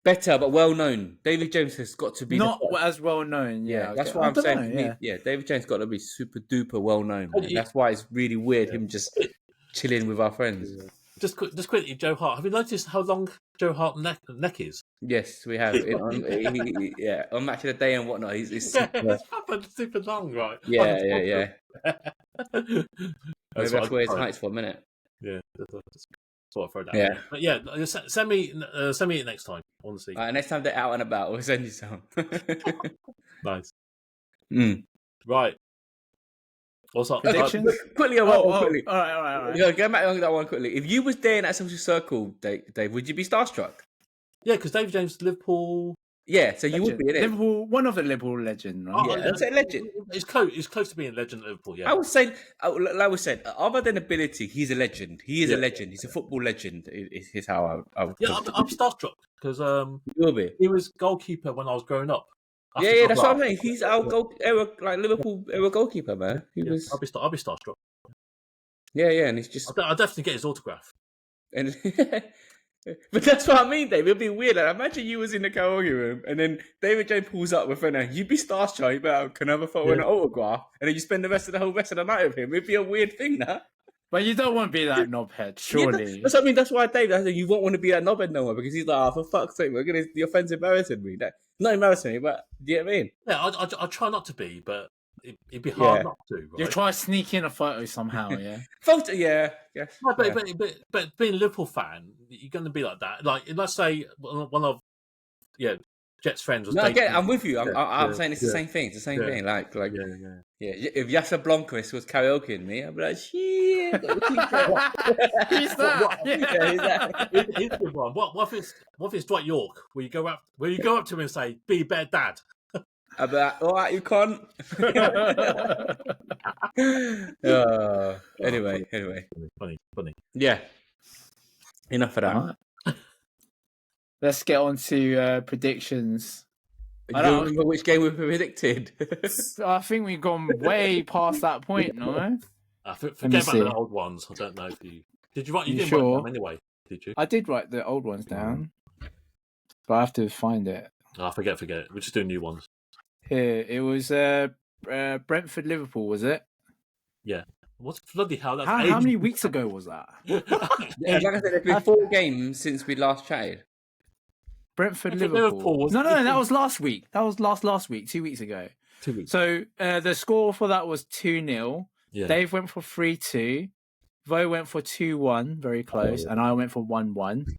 Better, but well known. David James has got to be Not as well known. Yeah, Yeah, that's okay. why I'm I saying. don't For know, me, yeah, David James got to be super duper well known. And And that's why it's really weird him just chilling with our friends. Just quickly, Joe Hart. Have you noticed how long Joe Hart's neck is? Yes, we have. On Match of the Day and whatnot. He's super long, right? yeah. That's Maybe that's where his height's for a minute. Yeah, just sort of throw that. Yeah. In. But yeah, send me it next time. I want to see. All right, next time they're out and about, we'll send you some. Nice. Mm. Right. What's up? Predictions? Quickly, All right. Yeah, go back on that one quickly. If you was there in that social circle, Dave, would you be starstruck? Yeah, because David James, Liverpool. Yeah, so you would be in it. Liverpool, one of the Liverpool legend, right? Yeah, I'd say legend. It's close to being a legend at Liverpool. Yeah, I would say, like we said, other than ability, he's a legend. He is a legend. He's a football legend. Is how I would. Yeah, I'm starstruck because you will be. he was goalkeeper when I was growing up. Yeah, that's what I'm saying. He's our Liverpool era goalkeeper, man. I'll be starstruck. Yeah, and it's just. I'll definitely get his autograph. And but that's what I mean, Dave. It'd be weird. Like, imagine you was in the karaoke room and then David James pulls up with her. You'd be starstruck. You'd be like, can I have a photo and an autograph? And then you spend the whole rest of the night with him. It'd be a weird thing, that. But you don't want to be that knobhead, surely. Yeah, that's what I mean. That's why Dave. I said you won't want to be that knobhead no more because he's like, for fuck's sake, your friend's embarrassing me. Not embarrassing me, but do you know what I mean? Yeah, I try not to be, but it'd be hard not to. Right? You try to sneak in a photo somehow, yeah. Photo, yeah. No, but being a Liverpool fan, you're going to be like that. Like, let's say one of Jet's friends was. No, I'm with you. I'm saying it's the same thing. It's the same thing. Like, yeah. If Yasser Blomqvist was karaokeing me, I'd be like, shit. He's that. He's the one. What if it's Dwight York? Will you go up to him and say, "Be a better dad"? I'd be like, all right, you can't. Anyway. Funny. Yeah. Enough of that. Right. Let's get on to predictions. Do you remember which game we predicted? I think we've gone way past that point, no? Forget about the old ones. I don't know if you... Did you write... You didn't write them anyway, did you? I did write the old ones down. But I have to find it. Oh, forget it. We'll just do new ones. Here, it was Brentford-Liverpool, was it? Yeah. What's bloody hell? That's how many weeks ago was that? Like I said, there's been 4 games since we last chatted. Brentford-Liverpool. No, that was last week. That was last week, 2 weeks ago. 2 weeks. So the score for that was 2-0. Yeah. Dave went for 3-2. Vo went for 2-1, very close, and I went for 1-1.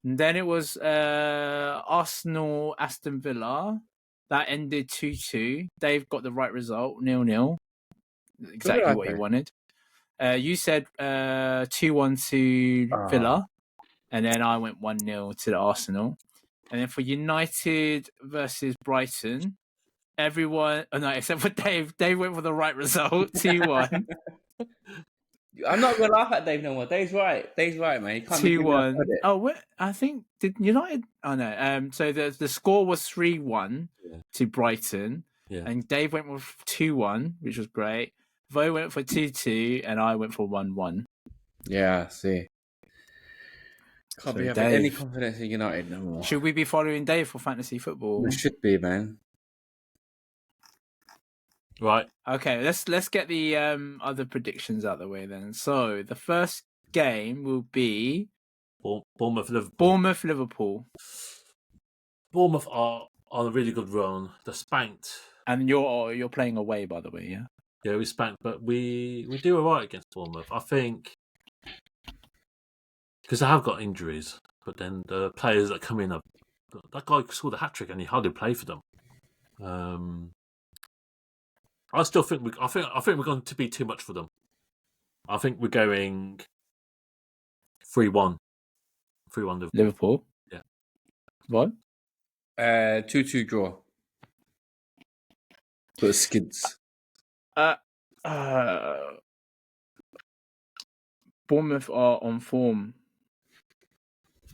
And then it was Arsenal-Aston Villa. That ended 2-2. Dave got the right result, 0-0. Exactly what he wanted. You said 2-1 to Villa, and then I went 1-0 to the Arsenal. And then for United versus Brighton, everyone, except for Dave. Dave went for the right result, 2-1. I'm not gonna laugh at Dave no more. Dave's right, man. He can't 2-1. Oh, I think did United? Oh no. So the score was 3-1 to Brighton, and Dave went with 2-1, which was great. Vo went for 2-2, and I went for 1-1. Yeah, I see. Can't be having any confidence in United no more. Should we be following Dave for fantasy football? We should be, man. Right. Okay, let's get the other predictions out of the way then. So the first game will be Bournemouth-Liverpool. Bournemouth are on a really good run. They're spanked. And you're playing away, by the way, yeah? Yeah, we spanked, but we do all right against Bournemouth. I think because they have got injuries, but then the players that come in that guy scored a hat-trick and he hardly played for them. I still think I think we're going to be too much for them. I think we're going 3-1. 3-1 Liverpool. Yeah. What? 2-2 draw. But skids. Bournemouth are on form.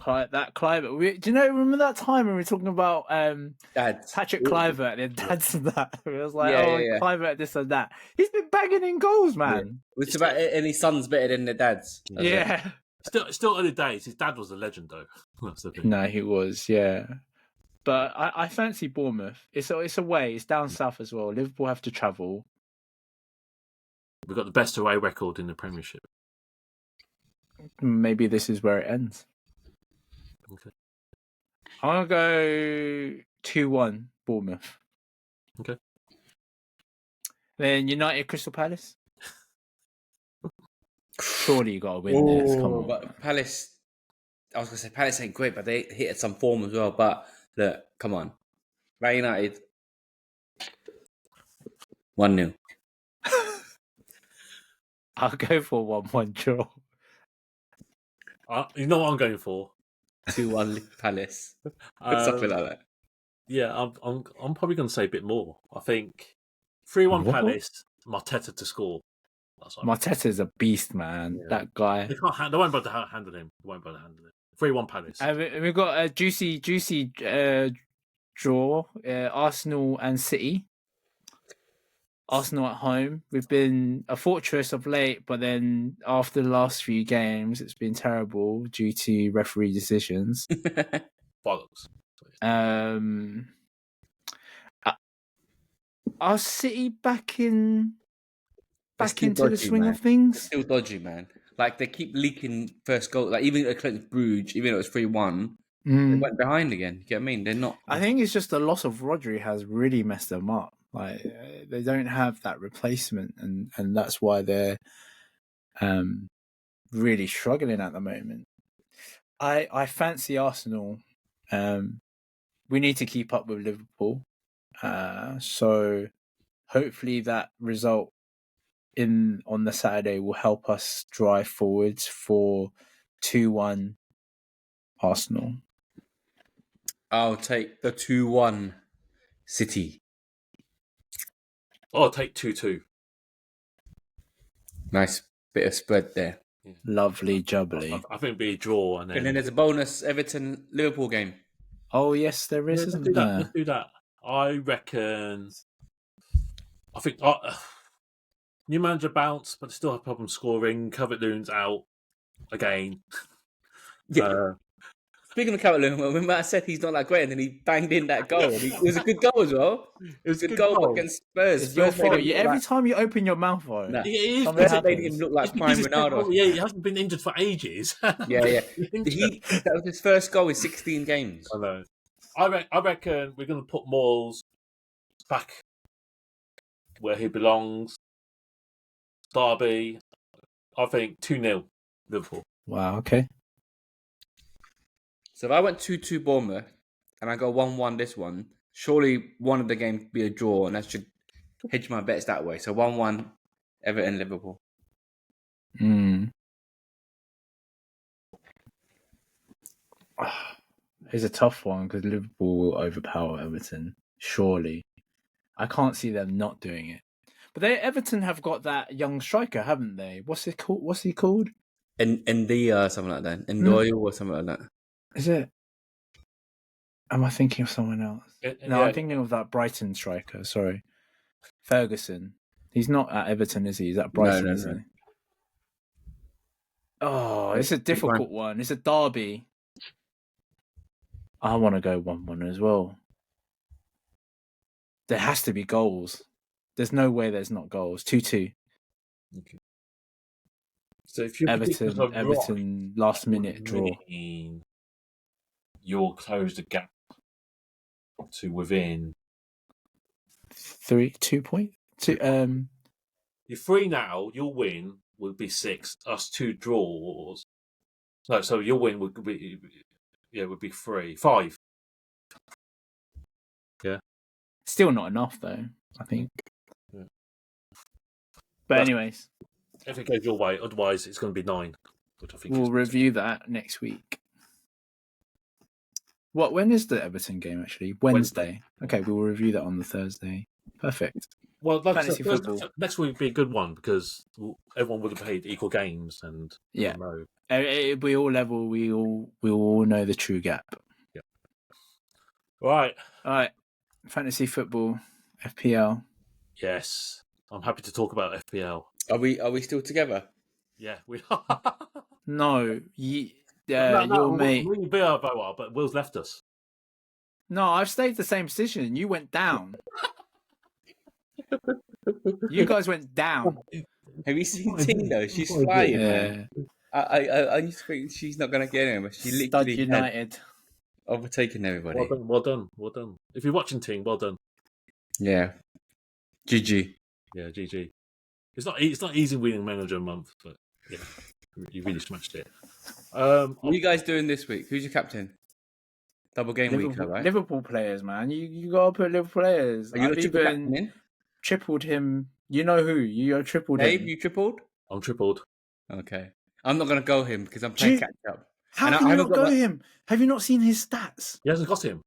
That Clivert. Do you know? Remember that time when we were talking about Dads. Patrick Clivert and dads and that? It was like, Yeah. Clivert this and that. He's been banging in goals, man. Yeah. It's about any son's better than their dads. Yeah. Still early days. His dad was a legend, though. That's the thing. No, he was. Yeah. But I fancy Bournemouth. It's away. It's down south as well. Liverpool have to travel. We've got the best away record in the Premiership. Maybe this is where it ends. Okay. I'm going to go 2-1 Bournemouth. Okay. Then United Crystal Palace. Surely you got to win this. Come on. But Palace, I was going to say Palace ain't great, but they hit some form as well. But look, come on. Man United, 1-0. I'll go for 1-1 draw. You know what I'm going for? 2-1 Palace. Something like that. Yeah, I'm probably going to say a bit more. I think 3-1 Palace, Mateta to score. Mateta's a beast, man. Yeah. That guy. They won't bother to handle him. 3-1 Palace. We've got a juicy draw. Arsenal and City. Arsenal at home. We've been a fortress of late, but then after the last few games, it's been terrible due to referee decisions. Bollocks. Are City back into the swing of things? They're still dodgy, man. Like they keep leaking first goal. Like even against Bruges, even though it was 3-1, they went behind again. You get what I mean? They're not. I think it's just the loss of Rodri has really messed them up. Like they don't have that replacement, and that's why they're really struggling at the moment. I fancy Arsenal. We need to keep up with Liverpool, so hopefully that result on the Saturday will help us drive forwards for 2-1 Arsenal. I'll take the 2-1 City. I'll take 2-2. Nice bit of spread there. Yeah. Lovely jubbly. I think it'd be a draw. And then there's a bonus Everton-Liverpool game. Oh, yes, there is, isn't there? Let's do that. I reckon... I think... new manager bounce, but still have problems scoring. Calvert-Lewin's out again. Yeah. Speaking of Calvert-Lewin, remember I said he's not that great, and then he banged in that goal. It was a good goal as well. It was a good goal against Spurs. It's your fault. Every time you open your mouth, it made him look like prime Ronaldo. Yeah, he hasn't been injured for ages. Yeah. That was his first goal in 16 games. I know. I reckon we're going to put Moyes back where he belongs. Derby, I think 2-0 Liverpool. Wow, okay. So if I went 2-2 Bournemouth and I go 1-1 this one, surely one of the games would be a draw, and that should hedge my bets that way. So 1-1 Everton Liverpool. It's a tough one because Liverpool will overpower Everton. Surely, I can't see them not doing it. But Everton have got that young striker, haven't they? What's he called? Ndia, something like that. Ndoye or something like that. Is it? Am I thinking of someone else? No, I'm thinking of that Brighton striker. Sorry. Ferguson. He's not at Everton, is he? He's at Brighton, isn't he? Oh, it's a difficult one. It's a derby. I want to go 1-1 as well. There has to be goals. There's no way there's not goals. 2-2. Okay. So if you Everton last minute draw. You'll close the gap to within 2 points. You're 3 now. Your win would be 6. Us 2 draws. No, so your win would be 3, 5. Yeah. Still not enough though, I think. Yeah. But anyways, if it goes your way, otherwise it's going to be 9. Which I think we'll review that next week. When is the Everton game actually? Wednesday. Okay, we will review that on the Thursday. Perfect. Well, like Fantasy football. next week would be a good one because everyone would have played equal games and Yeah. we'll know. We all level. We all know the true gap. Yeah. Right. All right. Fantasy football, FPL. Yes, I'm happy to talk about FPL. Are we still together? Yeah, we are. No, your mate. We are, but Will's left us. No, I've stayed the same position. You went down. You guys went down. Have you seen Ting though? She's flying, man. I used to think she's not gonna get him, but she Stud literally United. overtaken everybody. Well done. If you're watching, team, well done. Yeah. GG. Yeah, GG. It's not easy winning manager a month, but yeah, you really smashed it. What are you guys doing this week? Who's your captain? Double game week, right? Liverpool players, man. You gotta put Liverpool players. Are you not triple captaining? Tripled him. You know who? You tripled Dave, him. you tripled? I'm tripled. Okay. I'm not gonna go him because I'm playing catch up. How can you not go him? Have you not seen his stats? He hasn't got him.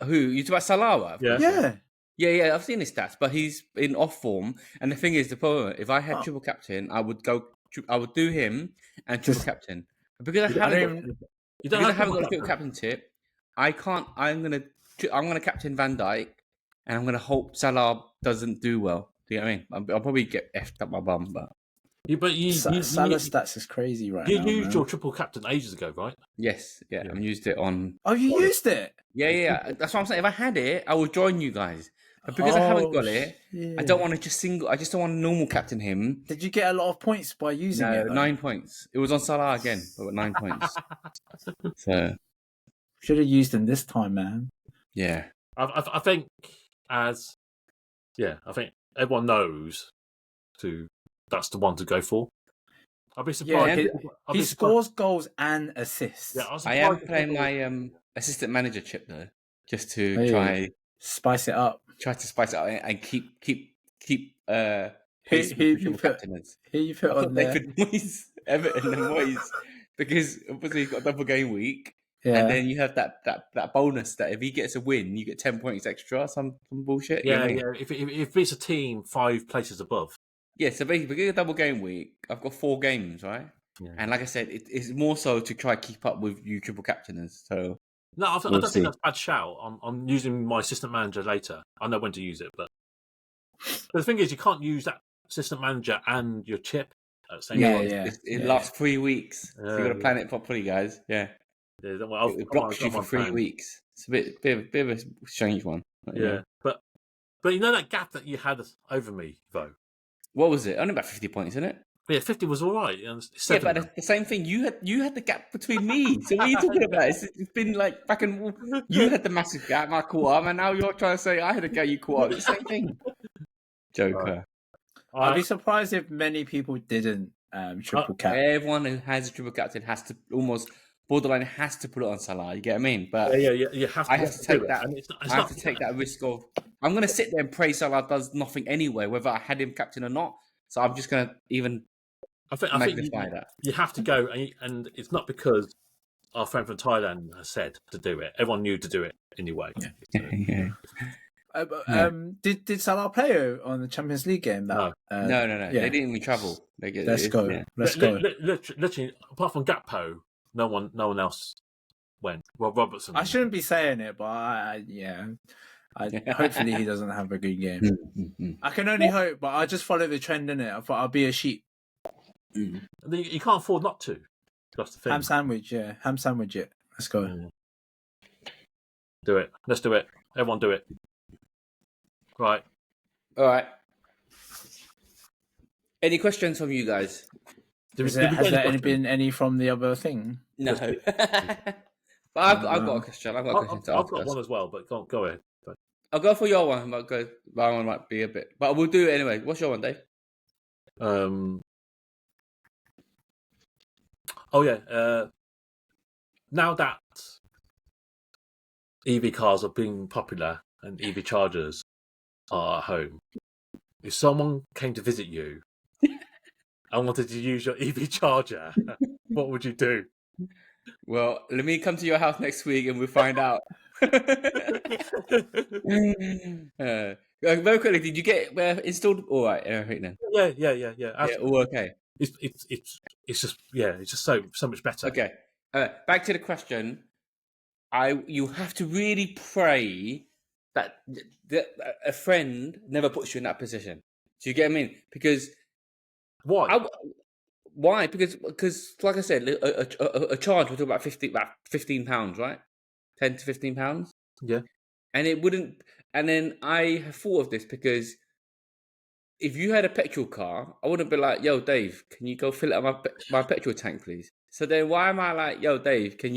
Who? You talk about Salah? Yeah. Yeah, I've seen his stats, but he's in off form. And the thing is, the problem, if I had triple captain, I would do him and triple captain. But because I haven't got a triple captain tip, I can't. I'm gonna captain Van Dijk, and I'm gonna hope Salah doesn't do well. Do you know what I mean? I'll probably get effed up my bum, but. Salah's stats is crazy right now. You used your triple captain ages ago, right? Yes, yeah. I used it on. Oh, you used it? Yeah. That's what I'm saying. If I had it, I would join you guys. But because I haven't got it, I don't want to just single. I just don't want to normal captain him. Did you get a lot of points by using it? No, 9 points. It was on Salah again, but 9 points. So should have used him this time, man. Yeah, I think I think everyone knows that's the one to go for. I'll be surprised. Yeah, he scores goals and assists. Yeah, I am playing my assistant manager chip though, just to try spice it up. Try to spice it up and keep Who you put on there? Everton and Moyes, because obviously he's got a double game week, and then you have that bonus that if he gets a win, you get 10 points extra. Some bullshit. Yeah. If it's a team 5 places above. Yeah, so basically, because of double game week, I've got 4 games, right? Yeah. And like I said, it's more so to try to keep up with you triple captainers. So no, I don't think that's a bad shout. I'm using my assistant manager later. I know when to use it, but the thing is, you can't use that assistant manager and your chip at the same time. It lasts 3 weeks. So you got to plan it properly, guys. Yeah. It blocks you for 3 weeks. It's a bit of a strange one. Yeah, but you know that gap that you had over me, though. What was it? Only about 50 points, isn't it? Yeah, 50 was all right. Yeah, but the same thing. You had the gap between me. So what are you talking about? It's been like back and you had the massive gap, I caught up, and now you're trying to say I had a gap, you caught up. It's the same thing. Joker. I'd be surprised if many people didn't triple cap. Everyone who has a triple captain has to almost borderline has to put it on Salah. You get what I mean? But yeah, you have to. I have to take that. I have to take that risk of. I'm going to sit there and pray Salah does nothing anyway, whether I had him captain or not. So I'm just going to even. I think that you have to go, and it's not because our friend from Thailand has said to do it. Everyone knew to do it anyway. Yeah. Did Salah play on the Champions League game? No. Yeah. They didn't even travel. Let's go. Yeah. Let's go. Literally, apart from Gakpo, no one else went. Well, Robertson. I shouldn't be saying it, but hopefully he doesn't have a good game. I can only hope, but I just follow the trend in it. I thought I'll be a sheep. You can't afford not to. That's the thing. Ham sandwich it. Let's go. Do it. Let's do it. Everyone do it. Right. All right. Any questions from you guys? Has there been any from the other thing? No. But I've got a question. I've got one as well, but go ahead. I'll go for your one. My one might be a bit, but we'll do it anyway. What's your one, Dave? Now that EV cars are being popular and EV chargers are at home, if someone came to visit you and wanted to use your EV charger, what would you do? Well, let me come to your house next week and we'll find out. Very quickly, did you get installed? All right, everything then. Yeah. Yeah, all okay. It's just so much better. Okay. Back to the question. You have to really pray that a friend never puts you in that position. Do you get what I mean? Because Why? why? Because like I said, a charge we're talking about £15, right? £10 to £15. Yeah. And it wouldn't. And then I have thought of this because if you had a petrol car, I wouldn't be like, "Yo, Dave, can you go fill up my petrol tank, please?" So then, why am I like, "Yo, Dave, can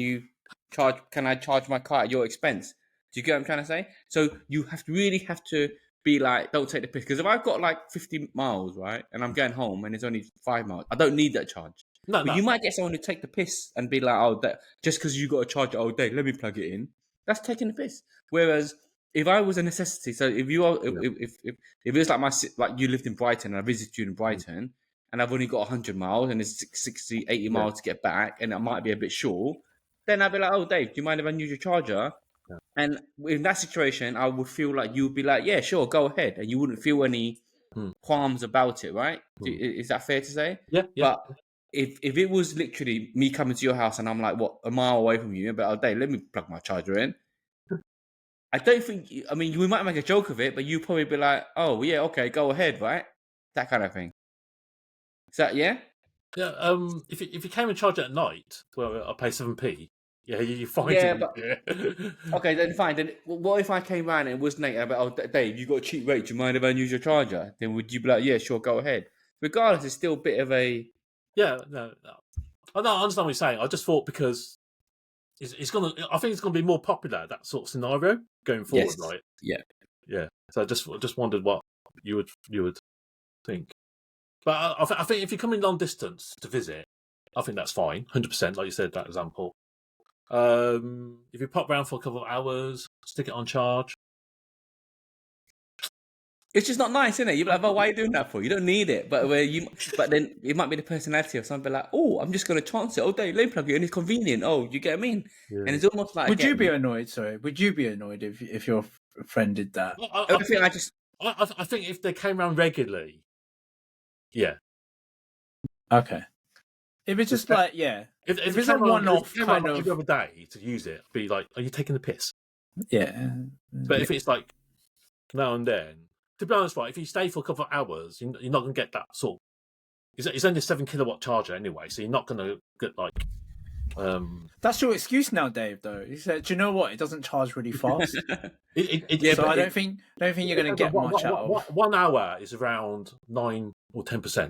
I charge my car at your expense?" Do you get what I'm trying to say? So you really have to be like, don't take the piss. Because if I've got like 50 miles, right, and I'm going home and it's only 5 miles, I don't need that charge. No. You might get someone to take the piss and be like, "Oh, just because you got a charger all day, let me plug it in." That's taking the piss. Whereas if I was a necessity, so if you are, if it was like you lived in Brighton and I visited you in Brighton and I've only got 100 miles and it's 60, 80 miles to get back and it might be a bit short, then I'd be like, "Oh, Dave, do you mind if I use your charger?" Yeah. And in that situation, I would feel like you would be like, "Yeah, sure, go ahead." And you wouldn't feel any qualms about it, right? Is that fair to say? Yeah. But if it was literally me coming to your house and I'm like, what, a mile away from you, but, "Oh, Dave, let me plug my charger in." I don't think. I mean, we might make a joke of it, but you probably be like, "Oh, yeah, okay, go ahead," right? That kind of thing. Is that Yeah. If you came and charge it at night, well, I'll pay 7p. Yeah, you find Yeah, it. but okay, then fine. Then what if I came round and it was Nate? About, "Oh, Dave, you got a cheap rate. Do you mind if I use your charger?" Then would you be like, "Yeah, sure, go ahead"? Regardless, it's still a bit of a. Yeah, no. I understand what you're saying. I just thought because it's gonna. I think it's gonna be more popular, that sort of scenario going forward, Yes. right? Yeah. So I just wondered what you would think. But I think if you're coming long distance to visit, I think that's fine, 100%. Like you said, that example. If you pop around for a couple of hours, stick it on charge. It's just not nice, isn't it? You're like, "Well, why are you doing that for? You don't need it." But but then it might be the personality of someone be like, "Oh, I'm just going to chance it. Oh, Dave, let me plug it in. It's convenient." Oh, you get what I mean? Yeah. And it's almost like. Would you be annoyed? Sorry, would you be annoyed if your friend did that? I think if they came around regularly, yeah. Okay. If it's just like, yeah. If it's a one-off kind of every other day to use it, be like, "Are you taking the piss?" Yeah. But if it's like now and then, to be honest, right, if you stay for a couple of hours, you're not going to get that sort. It's only a 7 kilowatt charger anyway, so you're not going to get like. That's your excuse now, Dave. Though you said, "Do you know what? It doesn't charge really fast." So I don't think you're going to get much out of 1 hour is around 9 or 10%,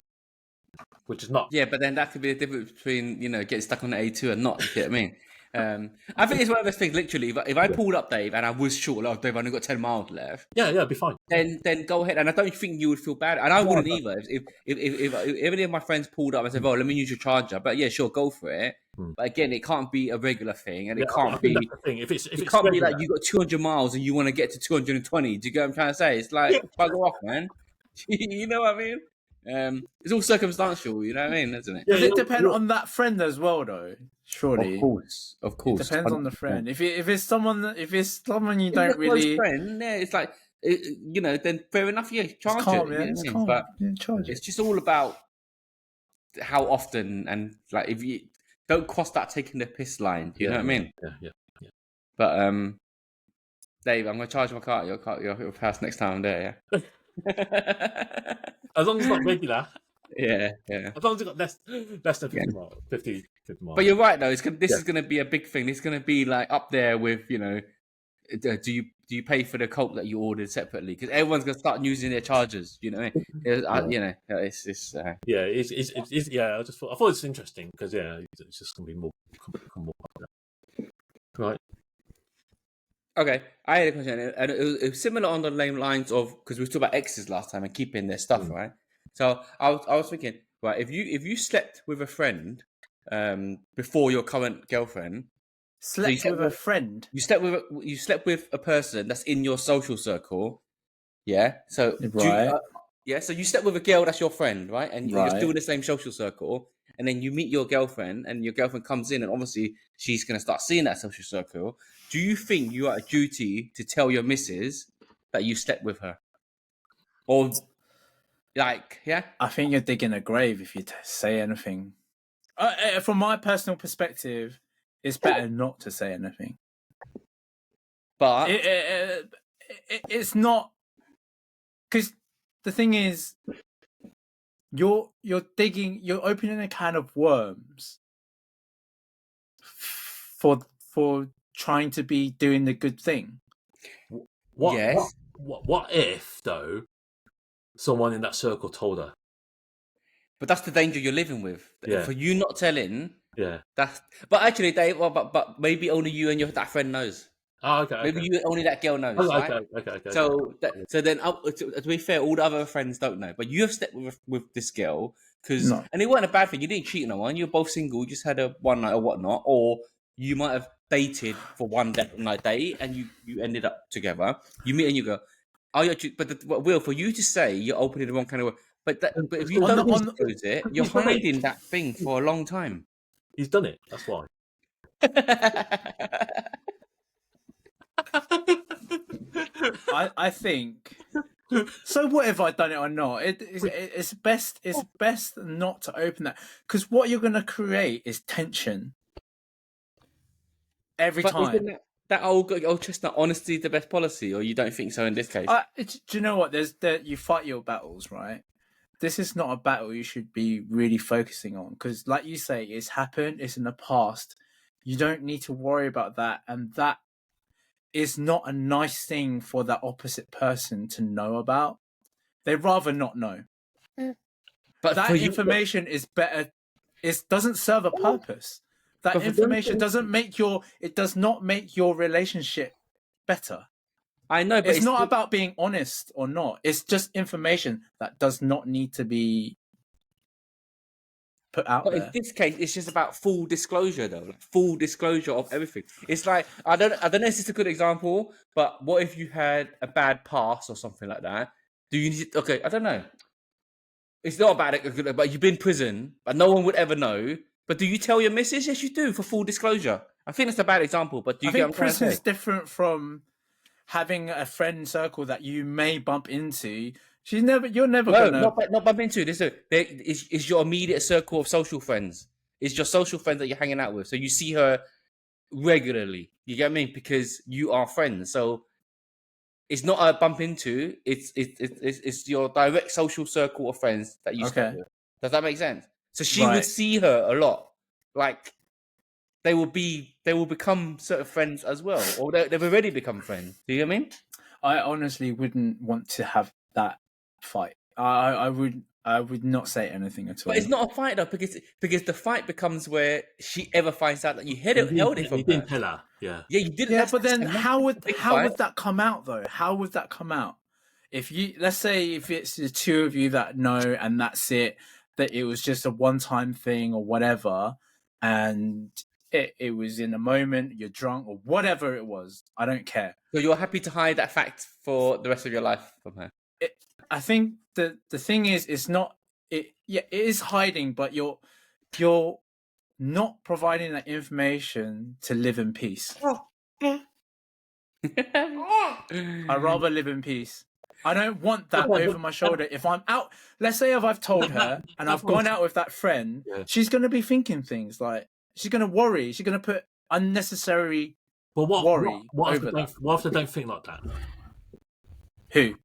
which is not. Yeah, but then that could be the difference between getting stuck on the A2 and not. You get what I mean? I think it's one of those things. Literally, if I pulled up, Dave, and I was short, like, "Dave, I only got 10 miles left." Yeah, it'd be fine. Then go ahead, and I don't think you would feel bad, and I wouldn't either. If any of my friends pulled up and said, "Oh, let me use your charger," but yeah, sure, go for it. But again, it can't be a regular thing, and it can't be. That's the thing. If it's can't regular, be like you got 200 miles and you want to get to 220. Do you get what I'm trying to say? It's like bugger off, man. You know what I mean? It's all circumstantial, you know what I mean, isn't it? Does it depend on that friend as well, though? Surely, of course. It depends on the friend. If it's someone you don't really friend, yeah, it's like then fair enough, yeah, charge it. But charge it. It's just all about how often and like if you don't cross that taking the piss line. Do you know what I mean? Yeah. But Dave, I'm gonna charge my car at your house next time I'm there. Yeah. As long as it's not regular. Yeah. As long as it's got less than 50 miles. 50 miles. But you're right though. This is going to be a big thing. This is going to be like up there with do you pay for the Coke that you ordered separately? Because everyone's going to start using their chargers. You know what I mean? It's yeah. It's yeah. I thought it's interesting because it's just going to be more popular. Right. Okay, I had a question, and it was similar on the lines of because we talked about exes last time and keeping their stuff, right? So I was thinking, right, if you slept with a friend before your current girlfriend, slept with a friend, you slept with a person that's in your social circle, yeah. So right, so you slept with a girl that's your friend, right, and you're still in the same social circle. And then you meet your girlfriend, and your girlfriend comes in, and obviously she's going to start seeing that social circle. Do you think you are a duty to tell your missus that you slept with her? Or like, yeah. I think you're digging a grave if you say anything. From my personal perspective, it's better not to say anything. But it's not, because the thing is, you're opening a can of worms for trying to be doing the good thing. What if though someone in that circle told her? But that's the danger you're living with. Yeah. For you not telling. Yeah. But actually, Dave. Well, but maybe only you and that friend knows. Oh, okay. Maybe only that girl knows. Okay, right? okay. So then, to be fair, all the other friends don't know. But you have slept with this girl and it wasn't a bad thing. You didn't cheat on no one. You're both single. You just had a one night or whatnot, or you might have dated for one night date and you ended up together. You meet and you go, oh, but Will, for you to say you're opening the wrong kind of way. But if you don't disclose it, you're hiding that thing for a long time. He's done it. That's why. I think. So what if I've done it or not? It's best not to open that, because what you're going to create is tension every time. Isn't that old chestnut, honesty is the best policy, or you don't think so in this case? Do you know what? You fight your battles, right? This is not a battle you should be really focusing on, because, like you say, it's happened. It's in the past. You don't need to worry about that, and that is not a nice thing for the opposite person to know about. They'd rather not know. But that information is better. It doesn't serve a purpose. That information does not make your relationship better. I know, but it's not about being honest or not. It's just information that does not need to be put out there. In this case, it's just about full disclosure, though. Like full disclosure of everything. It's like I don't know if this is a good example, but what if you had a bad past or something like that? Do you need? Okay, I don't know. It's not bad, but you've been in prison, but no one would ever know. But do you tell your missus? Yes, you do, for full disclosure. I think that's a bad example, but do you get what I'm trying to say? Prison is different from having a friend circle that you may bump into. You're never gonna not bump into. Is your immediate circle of social friends. It's your social friends that you're hanging out with. So you see her regularly. You get what I mean? Because you are friends. So it's not a bump into. It's your direct social circle of friends that you stay with. Does that make sense? So she would see her a lot. Like they will become sort of friends as well, or they've already become friends. Do you know what I mean? I honestly wouldn't want to have that fight. I would not say anything at all. But it's not a fight though, because the fight becomes where she ever finds out that you held it from her. You didn't tell her, yeah. Yeah, you didn't. Yeah, but then how would that come out though? How would that come out? Let's say if it's the two of you that know and that's it, that it was just a one-time thing or whatever, and it was in a moment, you're drunk or whatever it was. I don't care. So you're happy to hide that fact for the rest of your life from her? I think the thing is, it's not. It is hiding, but you're not providing that information to live in peace. I'd rather live in peace. I don't want that over my shoulder. If I'm out, let's say if I've told her and I've gone out with that friend, she's going to be thinking things like, she's going to worry. She's going to put unnecessary worry over that. What if they don't think like that? Who?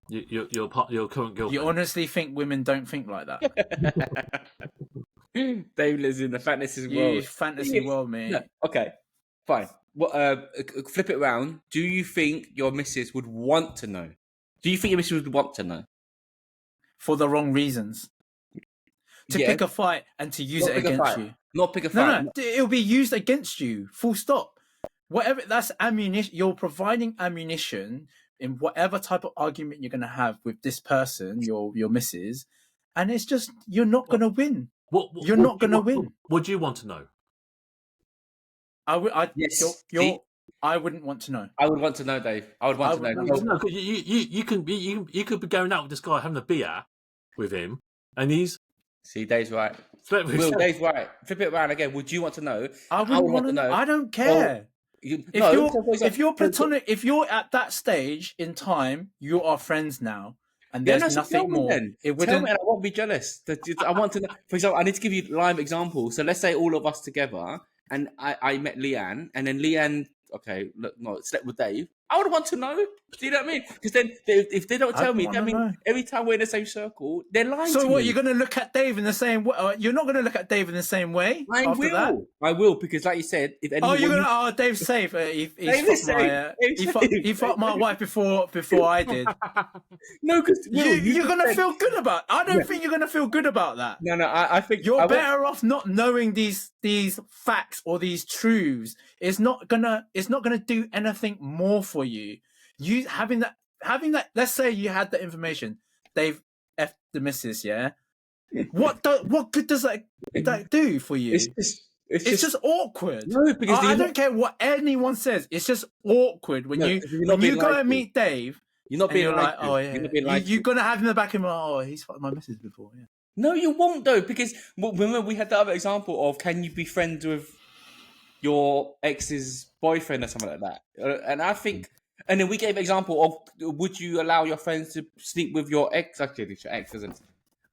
Your current girlfriend. You honestly think women don't think like that? Dave lives in the fantasy world. Fantasy world, mate. No. Okay, fine. Flip it around. Do you think your missus would want to know? Do you think your missus would want to know? For the wrong reasons. To pick a fight and to use it against you. Not pick a fight. No, it'll be used against you. Full stop. Whatever, that's ammunition. You're providing ammunition in whatever type of argument you're going to have with this person, your missus, and it's just, you're not going to win. You're not going to win. Would you want to know? Yes. I wouldn't want to know. I would want to know, Dave. I would want to know. You could be going out with this guy, having a beer with him, and he's... See, Dave's right. Dave's right. Flip it around again. Would you want to know? I wouldn't want to know. I don't care. If you're platonic, if you're at that stage in time, you are friends now. and Yeah, there's no, so tell nothing me more. then. It Tell me, wouldn't. and I won't be jealous. I want to know. For example, I need to give you a live example. So let's say all of us together, and I met Leanne, and then Leanne, okay, look, no, slept with Dave. I would want to know. Do you know what I mean? Because then if they don't tell me, wanna that means know. every time we're in the same circle, they're lying So to what? me. You're gonna look at Dave in the same way? You're not gonna look at Dave in the same way after that. I will, because like you said, if Oh, anyone, you're gonna. Oh, Dave's safe. He's Dave fucked is safe. my. Dave's safe. He fucked my wife before I did. No, because You're gonna feel good about. I don't Yeah. think you're gonna feel good about that. No, I think You're better off not knowing these facts or these truths. It's not gonna do anything more for you. You having that. Let's say you had the information. They've effed the missus. Yeah. What good does that do for you? It's just awkward. No, because I don't care what anyone says. It's just awkward when you go and meet Dave. You're not And being you're like, oh yeah, you're gonna have in the back of my oh he's fucked my missus before. Yeah. No, you won't though, because remember we had the other example of can you be friends with your ex's boyfriend or something like that, and I think, and then we gave example of would you allow your friends to sleep with your ex? Actually, it's your ex, isn't it?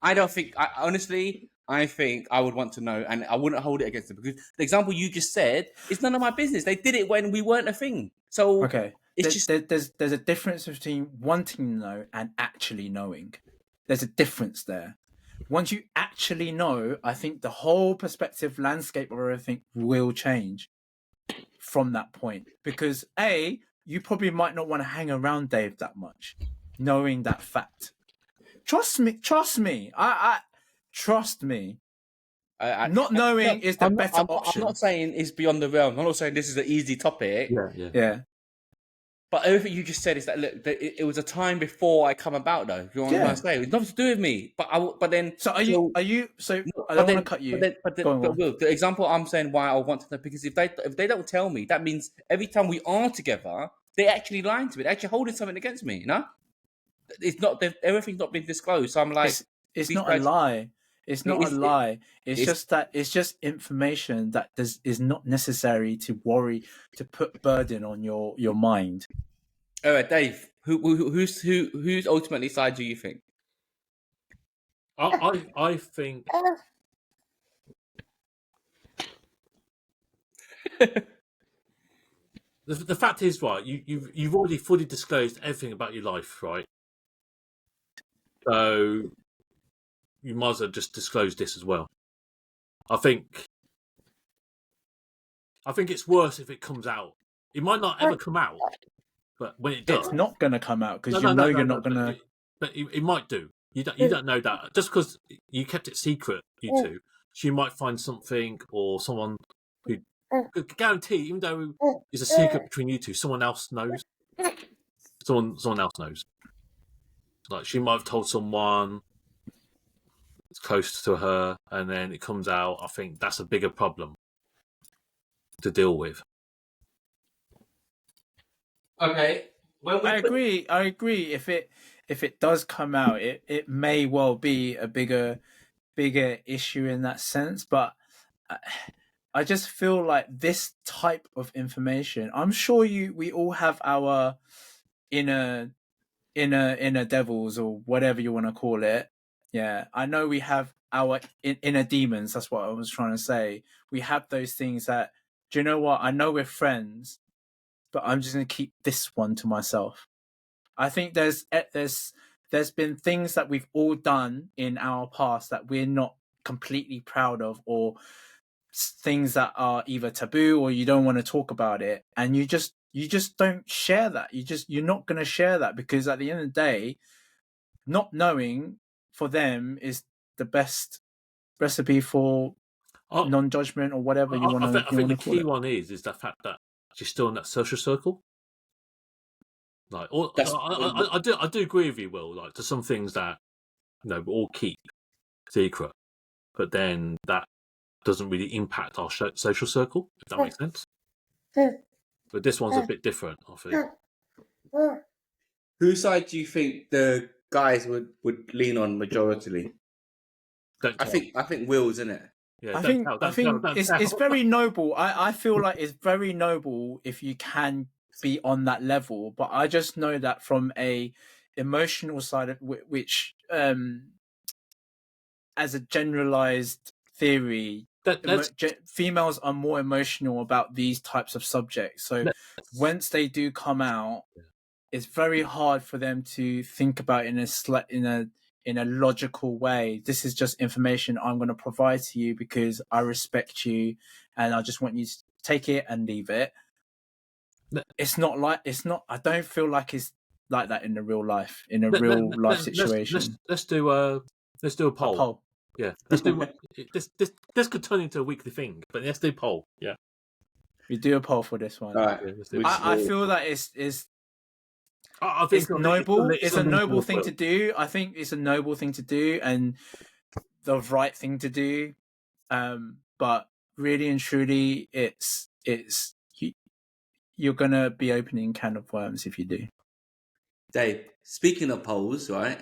I don't think. Honestly, I think I would want to know, and I wouldn't hold it against them because the example you just said is none of my business. They did it when we weren't a thing. So okay, it's there's a difference between wanting to know and actually knowing. There's a difference there. Once you actually know, I think the whole perspective landscape of everything will change from that point. Because you probably might not want to hang around Dave that much, knowing that fact. Trust me. I trust me. Not knowing is the better option. I'm not saying it's beyond the realm. I'm not saying this is an easy topic. Yeah. But everything you just said is that look, it was a time before I come about, though. You know what I'm saying? It's nothing to do with me. But then. So are you? So I don't want to cut you. But Will, the example I'm saying why I want to know, because if they don't tell me, that means every time we are together, they're actually lying to me. They're actually holding something against me. You know? It's not. Everything's not been disclosed. So I'm like, it's not a lie. It's not a lie. It's just information that is not necessary to put burden on your mind. All right, Dave. Who's ultimately side do you think? I think the fact is, right, you've already fully disclosed everything about your life, right? So you might as well just disclose this as well. I think it's worse if it comes out. It might not ever come out, but when it does, it's not going to come out because you're not going to. But it might do. You don't know that just because you kept it secret, you two. So you might find something or someone who guarantee, even though it's a secret between you two, someone else knows. Someone else knows. Like she might have told someone it's close to her, and then it comes out. I think that's a bigger problem to deal with. Okay. Well, I agree. If it does come out, it may well be a bigger issue in that sense. But I just feel like this type of information. I'm sure we all have our inner devils or whatever you want to call it. Yeah, I know we have our inner demons. That's what I was trying to say. We have those things that, do you know what? I know we're friends, but I'm just going to keep this one to myself. I think there's been things that we've all done in our past that we're not completely proud of, or things that are either taboo or you don't want to talk about it, and you just don't share that. You're not going to share that because at the end of the day, not knowing for them is the best recipe for non-judgment or whatever you want to. I think the key one is the fact that she's still in that social circle. Like, I do agree with you, Will. Like, to some things that we all keep secret, but then that doesn't really impact our social circle. If that makes sense. But this one's a bit different, I think. Whose side do you think the guys would lean on majoritarily? I think Will's, isn't it? Yeah, I think it's very noble. I feel like it's very noble if you can be on that level, but I just know that from a emotional side of which, as a generalized theory, females are more emotional about these types of subjects. So once they do come out, it's very hard for them to think about it in a logical way. This is just information I'm going to provide to you because I respect you and I just want you to take it and leave it. It's not. I don't feel like it's like that in the real life, life situation. Let's do a poll. Yeah, let's do this could turn into a weekly thing, but let's do poll. Yeah, we do a poll for this one. All right. I feel that it's I think it's noble. It's a noble thing to do. I think it's a noble thing to do and the right thing to do. But really and truly, you're gonna be opening a can of worms if you do. Dave, speaking of polls, right?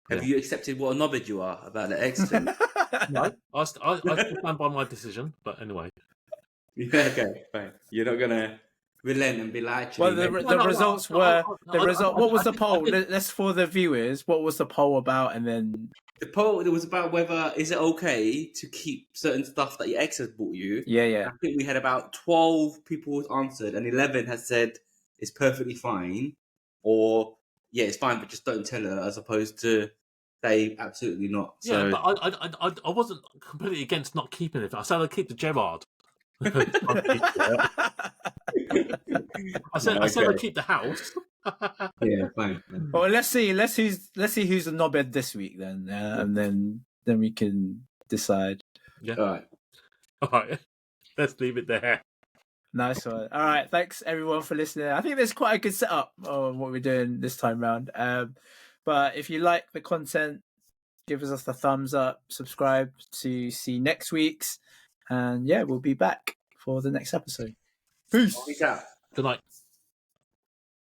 Have you accepted what a knobhead you are about the eggs thing? No, I stand by my decision. But anyway, yeah, okay, fine. You're not gonna relent and be like, well, the results were the result. What was the poll? Let's for the viewers. What was the poll about? And then the poll it was about whether is it okay to keep certain stuff that your ex has bought you. Yeah. I think we had about 12 people answered, and 11 had said it's perfectly fine, or yeah, it's fine, but just don't tell her, as opposed to say absolutely not. Yeah, but I wasn't completely against not keeping it. I said I'd keep the Gerard. I said I'd keep the house. Yeah, fine. Well, let's see who's the knobhead this week then, and then we can decide. Yeah. All right. Let's leave it there. Nice one. All right, thanks everyone for listening. I think there's quite a good setup on what we're doing this time round. But if you like the content, give us a thumbs up, subscribe to see next week's, and yeah, we'll be back for the next episode. Peace. Peace out. Good night.